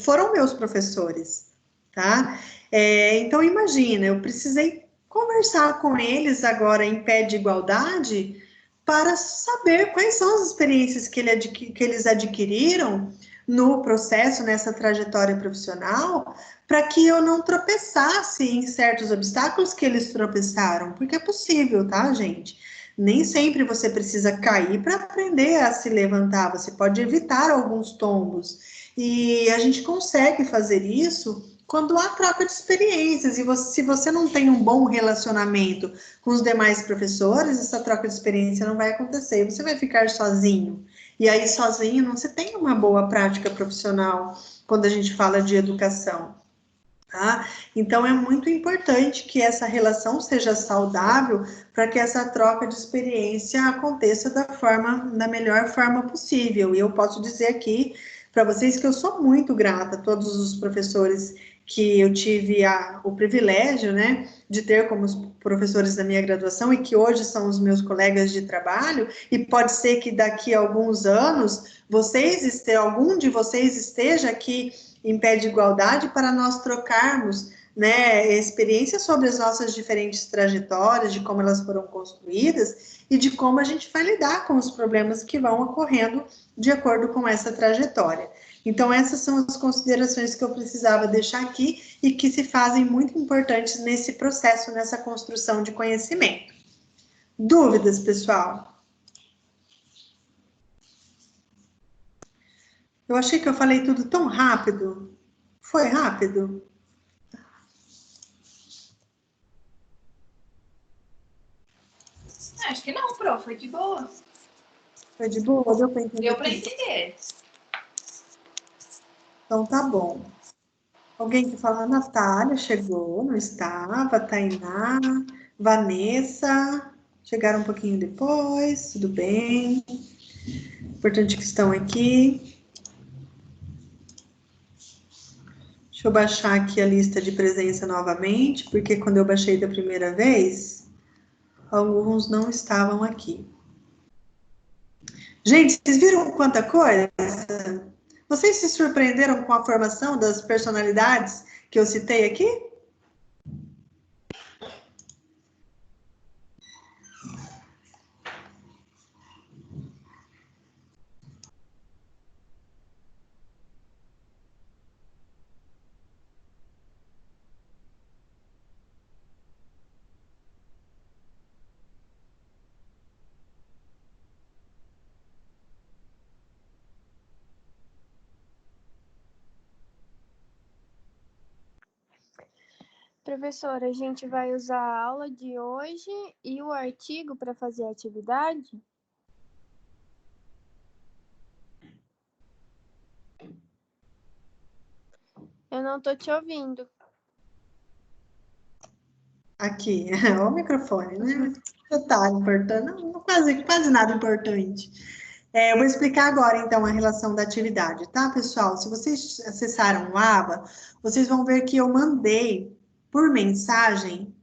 foram meus professores, tá? Então, imagina, eu precisei conversar com eles agora em pé de igualdade para saber quais são as experiências que eles adquiriram no processo, nessa trajetória profissional, para que eu não tropeçasse em certos obstáculos que eles tropeçaram, porque é possível, tá, gente? Nem sempre você precisa cair para aprender a se levantar, você pode evitar alguns tombos. E a gente consegue fazer isso quando há troca de experiências. E se você não tem um bom relacionamento com os demais professores, essa troca de experiência não vai acontecer. Você vai ficar sozinho. E aí, sozinho, não se tem uma boa prática profissional quando a gente fala de educação. Tá? Então, é muito importante que essa relação seja saudável para que essa troca de experiência aconteça da melhor forma possível. E eu posso dizer aqui para vocês que eu sou muito grata a todos os professores que eu tive o privilégio, né, de ter como professores da minha graduação e que hoje são os meus colegas de trabalho, e pode ser que daqui a alguns anos algum de vocês esteja aqui em pé de igualdade para nós trocarmos, né, experiências sobre as nossas diferentes trajetórias, de como elas foram construídas e de como a gente vai lidar com os problemas que vão ocorrendo de acordo com essa trajetória. Então, essas são as considerações que eu precisava deixar aqui e que se fazem muito importantes nesse processo, nessa construção de conhecimento. Dúvidas, pessoal? Eu achei que eu falei tudo tão rápido. Foi rápido? Acho que não, prof, foi de boa. Foi de boa? Deu para entender? Deu para entender. Então, tá bom. Alguém que fala, Natália chegou, não estava, Tainá, Vanessa, chegaram um pouquinho depois, tudo bem. Importante que estão aqui. Deixa eu baixar aqui a lista de presença novamente, porque quando eu baixei da primeira vez, alguns não estavam aqui. Gente, vocês viram quanta coisa? Vocês se surpreenderam com a formação das personalidades que eu citei aqui? Professora, a gente vai usar a aula de hoje e o artigo para fazer a atividade? Eu não estou te ouvindo. Aqui, o microfone, né? Detalhe importante, não, quase nada importante. Eu vou explicar agora, então, a relação da atividade, tá, pessoal? Se vocês acessaram o ABA, vocês vão ver que eu mandei por mensagem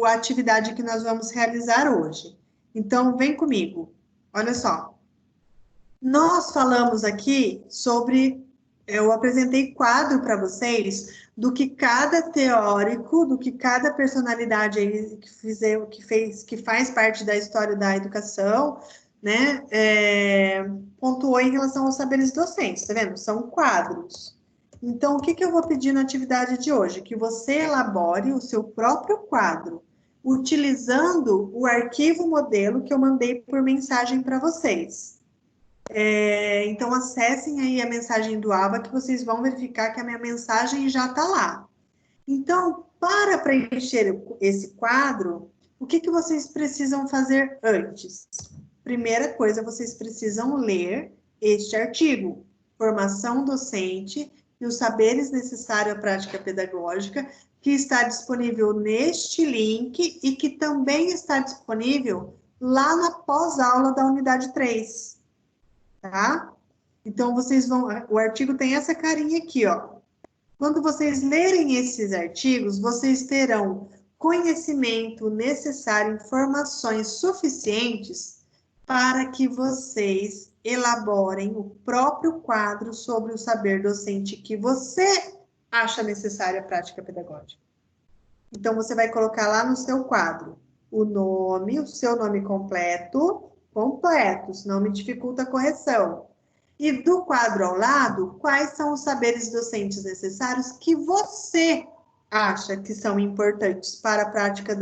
a atividade que nós vamos realizar hoje. Então, vem comigo. Olha só. Nós falamos aqui sobre... Eu apresentei quadro para vocês do que cada teórico, do que cada personalidade aí que faz parte da história da educação, né, pontuou em relação aos saberes docentes, tá vendo? São quadros. Então, o que eu vou pedir na atividade de hoje? Que você elabore o seu próprio quadro, utilizando o arquivo modelo que eu mandei por mensagem para vocês. Então, acessem aí a mensagem do ABA, que vocês vão verificar que a minha mensagem já está lá. Então, para preencher esse quadro, o que vocês precisam fazer antes? Primeira coisa, vocês precisam ler este artigo, Formação Docente e os Saberes Necessários à Prática Pedagógica, que está disponível neste link e que também está disponível lá na pós-aula da unidade 3. Tá? Então, o artigo tem essa carinha aqui, ó. Quando vocês lerem esses artigos, vocês terão conhecimento necessário, informações suficientes para que vocês elaborem o próprio quadro sobre o saber docente que você acha necessária a prática pedagógica. Então, você vai colocar lá no seu quadro o nome, o seu nome completo, senão me dificulta a correção. E do quadro ao lado, quais são os saberes docentes necessários que você acha que são importantes para a prática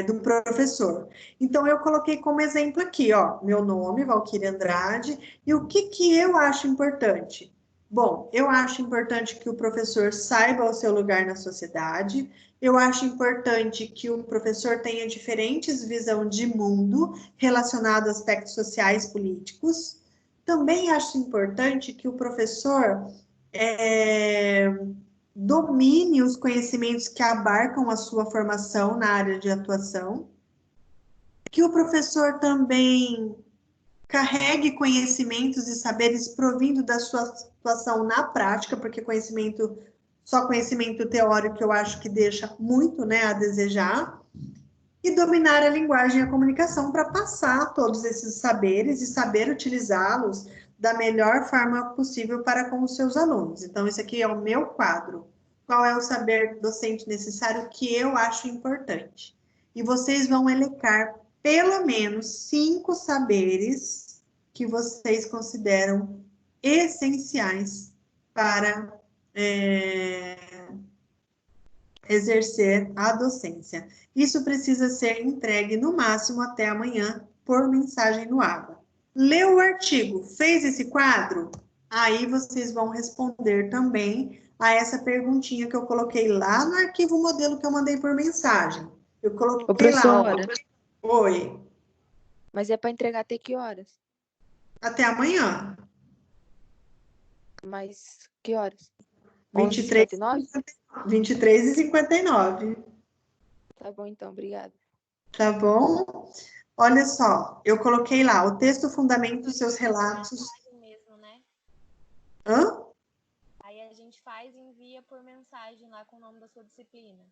do professor. Então, eu coloquei como exemplo aqui, ó, meu nome, Valquíria Andrade, e o que eu acho importante? Bom, eu acho importante que o professor saiba o seu lugar na sociedade, eu acho importante que o professor tenha diferentes visões de mundo relacionado a aspectos sociais, políticos. Também acho importante que o professor domine os conhecimentos que abarcam a sua formação na área de atuação, que o professor também carregue conhecimentos e saberes provindo da sua atuação na prática, porque só conhecimento teórico eu acho que deixa muito, né, a desejar, e dominar a linguagem e a comunicação para passar todos esses saberes e saber utilizá-los da melhor forma possível para com os seus alunos. Então, esse aqui é o meu quadro. Qual é o saber docente necessário que eu acho importante? E vocês vão elencar pelo menos 5 saberes que vocês consideram essenciais para exercer a docência. Isso precisa ser entregue no máximo até amanhã por mensagem no ABA. Leu o artigo, fez esse quadro? Aí vocês vão responder também a essa perguntinha que eu coloquei lá no arquivo modelo que eu mandei por mensagem. Eu coloquei lá. Oi. Mas é para entregar até que horas? Até amanhã. Mas que horas? 23h59. Tá bom, então. Obrigada. Tá bom? Olha só, eu coloquei lá, o texto fundamenta os seus relatos. Mesmo, né? Hã? Aí a gente faz e envia por mensagem lá com o nome da sua disciplina.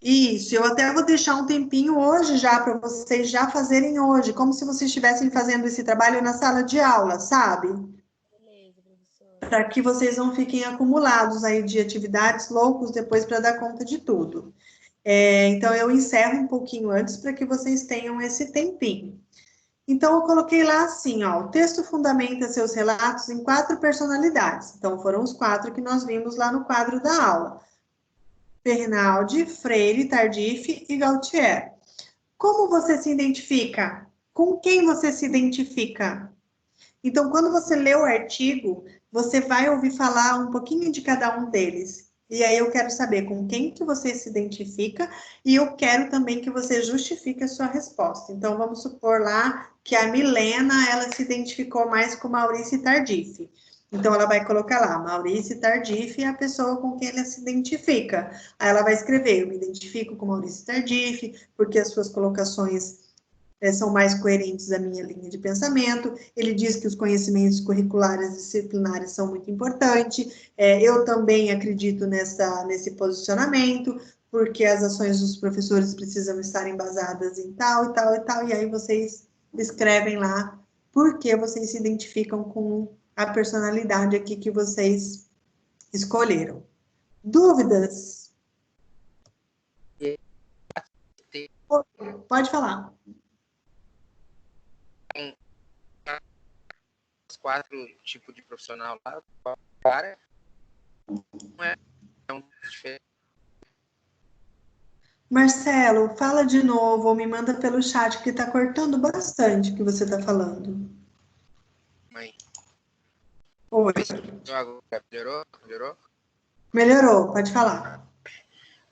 Isso, eu até vou deixar um tempinho hoje já para vocês já fazerem hoje, como se vocês estivessem fazendo esse trabalho na sala de aula, sabe? Beleza, professora. Para que vocês não fiquem acumulados aí de atividades loucos depois para dar conta de tudo. Então, eu encerro um pouquinho antes para que vocês tenham esse tempinho. Então, eu coloquei lá assim, ó, o texto fundamenta seus relatos em 4 personalidades. Então, foram os 4 que nós vimos lá no quadro da aula. Bernaldi, Freire, Tardif e Gautier. Como você se identifica? Com quem você se identifica? Então, quando você lê o artigo, você vai ouvir falar um pouquinho de cada um deles. E aí eu quero saber com quem que você se identifica e eu quero também que você justifique a sua resposta. Então, vamos supor lá que a Milena, ela se identificou mais com Maurício Tardif. Então, ela vai colocar lá, Maurício Tardif é a pessoa com quem ela se identifica. Aí ela vai escrever, eu me identifico com Maurício Tardif, porque as suas colocações são mais coerentes à minha linha de pensamento. Ele diz que os conhecimentos curriculares e disciplinares são muito importantes. Eu também acredito nesse posicionamento, porque as ações dos professores precisam estar embasadas em tal e tal e tal, e aí vocês escrevem lá por que vocês se identificam com a personalidade aqui que vocês escolheram. Dúvidas? Pode falar. Os 4 tipos de profissional lá, para não é diferente. Marcelo, fala de novo ou me manda pelo chat, que está cortando bastante o que você está falando. Mãe. Oi. Melhorou? Melhorou, pode falar.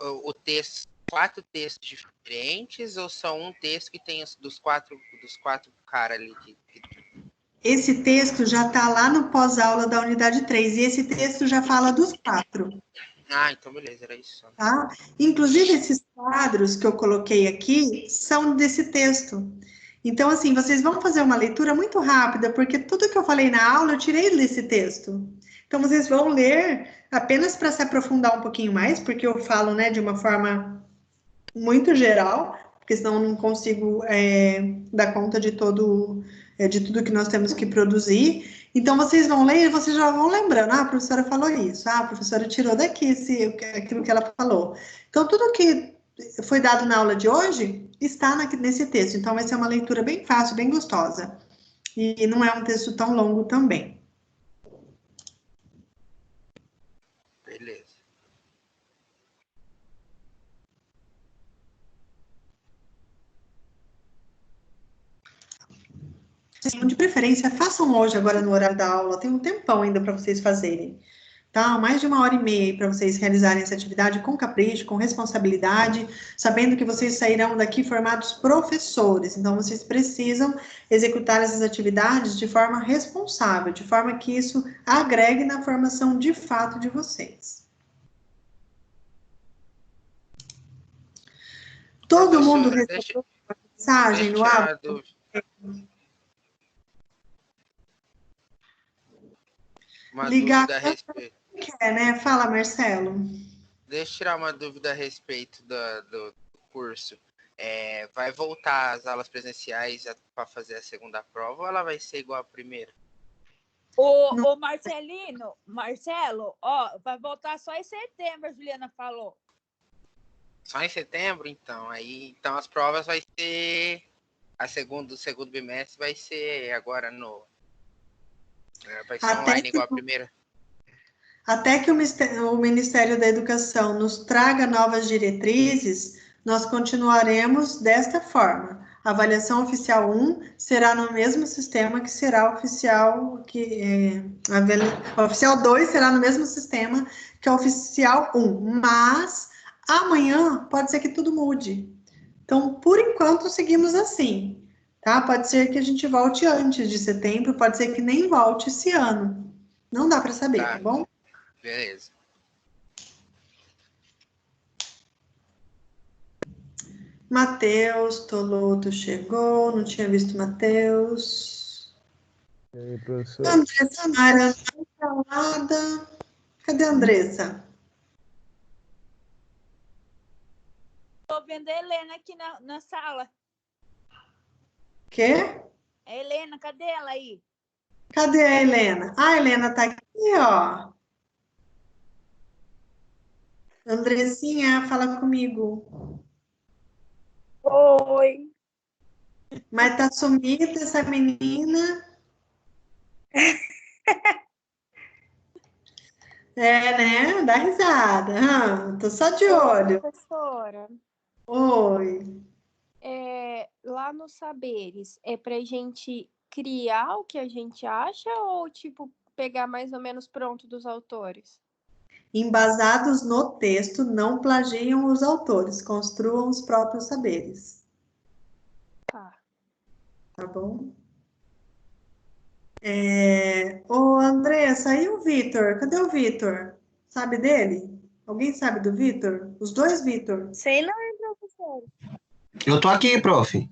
O texto, 4 textos diferentes ou só um texto que tem dos quatro caras ali? Esse texto já está lá no pós-aula da unidade 3, e esse texto já fala dos 4. Ah, então beleza, era isso. Tá? Inclusive, esses quadros que eu coloquei aqui são desse texto. Então, assim, vocês vão fazer uma leitura muito rápida, porque tudo que eu falei na aula eu tirei desse texto. Então, vocês vão ler apenas para se aprofundar um pouquinho mais, porque eu falo, né, de uma forma muito geral, porque senão eu não consigo dar conta de tudo que nós temos que produzir. Então, vocês vão ler e vocês já vão lembrando. Ah, a professora falou isso. Ah, a professora tirou daqui aquilo que ela falou. Então, tudo que foi dado na aula de hoje está nesse texto. Então, vai ser uma leitura bem fácil, bem gostosa. E não é um texto tão longo também. Beleza. De preferência, façam hoje, agora no horário da aula. Tem um tempão ainda para vocês fazerem. Tá? Mais de 1h30 para vocês realizarem essa atividade com capricho, com responsabilidade, sabendo que vocês sairão daqui formados professores. Então, vocês precisam executar essas atividades de forma responsável, de forma que isso agregue na formação de fato de vocês. Todo mundo recebeu a mensagem no áudio? Uma Ligar dúvida a respeito. né? Fala, Marcelo. Deixa eu tirar uma dúvida a respeito do curso. Vai voltar às aulas presenciais para fazer a segunda prova ou ela vai ser igual à primeira? Ô Marcelo, ó, vai voltar só em setembro, a Juliana falou. Só em setembro, então. Então as provas vai ser o segundo bimestre vai ser agora vai ser online igual a primeira. Até que o Ministério da Educação nos traga novas diretrizes, nós continuaremos desta forma. A avaliação oficial 1 será no mesmo sistema que será a oficial, a oficial 2 será no mesmo sistema que a oficial 1, mas amanhã pode ser que tudo mude. Então, por enquanto, seguimos assim, tá? Pode ser que a gente volte antes de setembro, pode ser que nem volte esse ano. Não dá para saber, tá bom? Beleza. Matheus Toloto chegou, não tinha visto Matheus. E aí, professor? Andressa Mara, calada. Cadê a Andressa? Tô vendo a Helena aqui na sala. Quê? A Helena, cadê ela aí? Cadê a Helena? A Helena tá aqui, ó. Andressinha, fala comigo. Oi. Mas tá sumida essa menina. Né? Dá risada. Tô só de olho. Professora, Oi. lá nos saberes, é pra gente criar o que a gente acha ou, tipo, pegar mais ou menos pronto dos autores? Embasados no texto, não plagiam os autores, construam os próprios saberes. Tá. Tá bom? Ô, Andressa, e o Vitor? Cadê o Vitor? Sabe dele? Alguém sabe do Vitor? Os dois Vitor. Sei não, professora. Eu tô aqui, prof.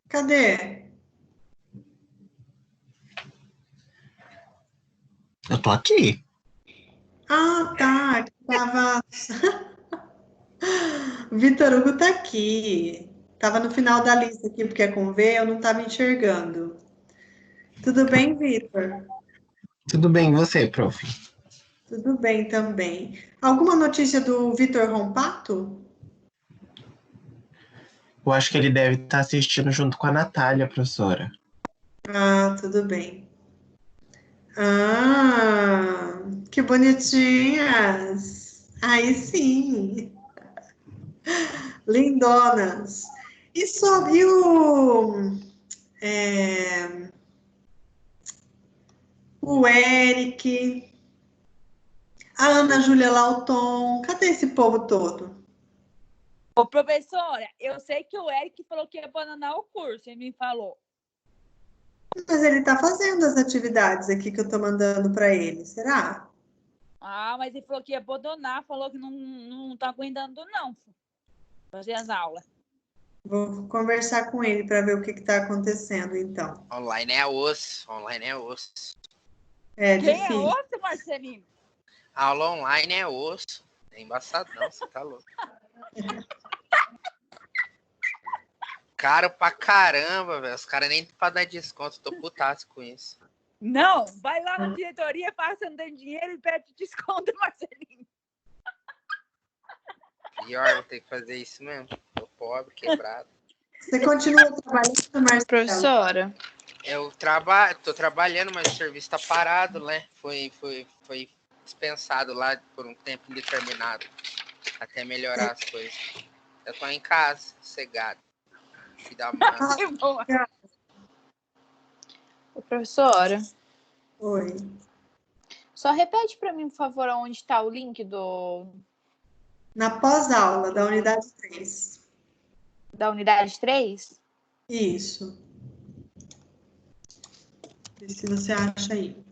Cadê? Eu tô aqui. Ah, tá. Que tava... Vitor Hugo tá aqui. Tava no final da lista aqui, porque é com V, eu não tava enxergando. Tudo bem, Vitor? Tudo bem, e você, prof? Tudo bem também. Alguma notícia do Vitor Rompato? Eu acho que ele deve estar assistindo junto com a Natália, professora. Ah, tudo bem. Ah, que bonitinhas. Aí sim. Lindonas. E sobre o Eric, a Ana Júlia Lauton, cadê esse povo todo? Ô, professora, eu sei que o Eric falou que ia abandonar o curso, ele me falou. Mas ele está fazendo as atividades aqui que eu estou mandando para ele, será? Ah, mas ele falou que ia abandonar, falou que não tá aguentando não fazer as aulas. Vou conversar com ele para ver o que está acontecendo, então. Online é osso. Online é osso. É Quem difícil. é outro, Marcelinho? Aula online é osso. É embaçado, não. Você tá louco. caro pra caramba, velho. Os caras nem pra dar desconto. Tô putaço com isso. Não, vai lá na diretoria, fala que você não tem dinheiro e pede desconto, Marcelinho. Pior, vou ter que fazer isso mesmo. Tô pobre, quebrado. Você continua trabalhando, Marcelo? Professora, Tô trabalhando, mas o serviço tá parado, né? Foi dispensado lá por um tempo indeterminado. Até melhorar as coisas. Eu tô em casa, sossegado. Filho da mãe. ô, professora, Oi. só repete para mim, por favor, onde está o link Na pós-aula da unidade 3. da unidade 3? Isso. Vê se você acha aí.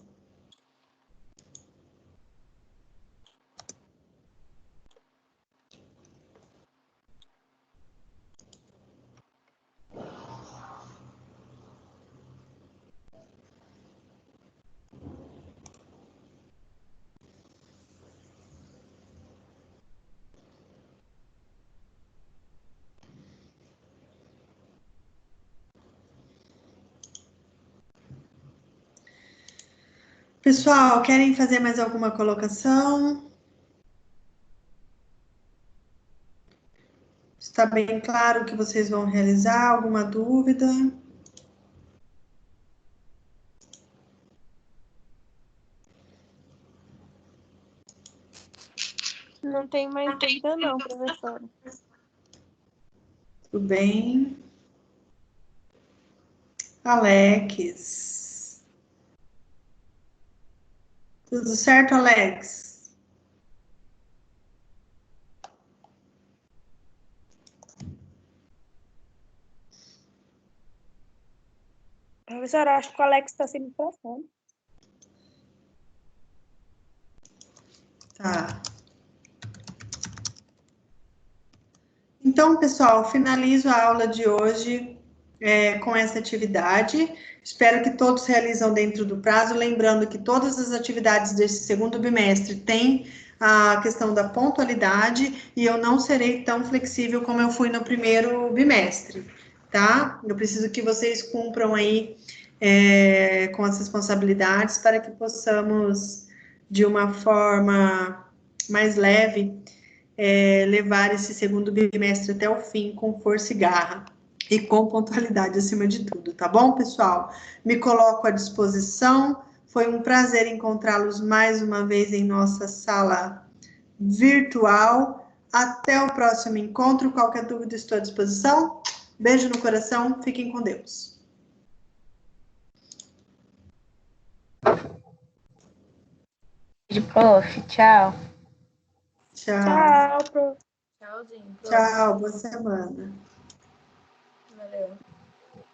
Pessoal, querem fazer mais alguma colocação? Está bem claro o que vocês vão realizar? Alguma dúvida? Não tem mais dúvida não, professora. Tudo bem. Alex. Tudo certo, Alex? Professora, acho que o Alex está sem microfone. Tá. Então, pessoal, finalizo a aula de hoje com essa atividade. Espero que todos realizam dentro do prazo, lembrando que todas as atividades desse segundo bimestre têm a questão da pontualidade e eu não serei tão flexível como eu fui no primeiro bimestre, tá? Eu preciso que vocês cumpram aí com as responsabilidades para que possamos, de uma forma mais leve, levar esse segundo bimestre até o fim com força e garra e com pontualidade acima de tudo, tá bom, pessoal? Me coloco à disposição. Foi um prazer encontrá-los mais uma vez em nossa sala virtual. Até o próximo encontro. Qualquer dúvida, estou à disposição. Beijo no coração. Fiquem com Deus. Prof, tchau. Tchau. Tchau, prof. Tchauzinho, prof. Tchau. Boa semana. Valeu.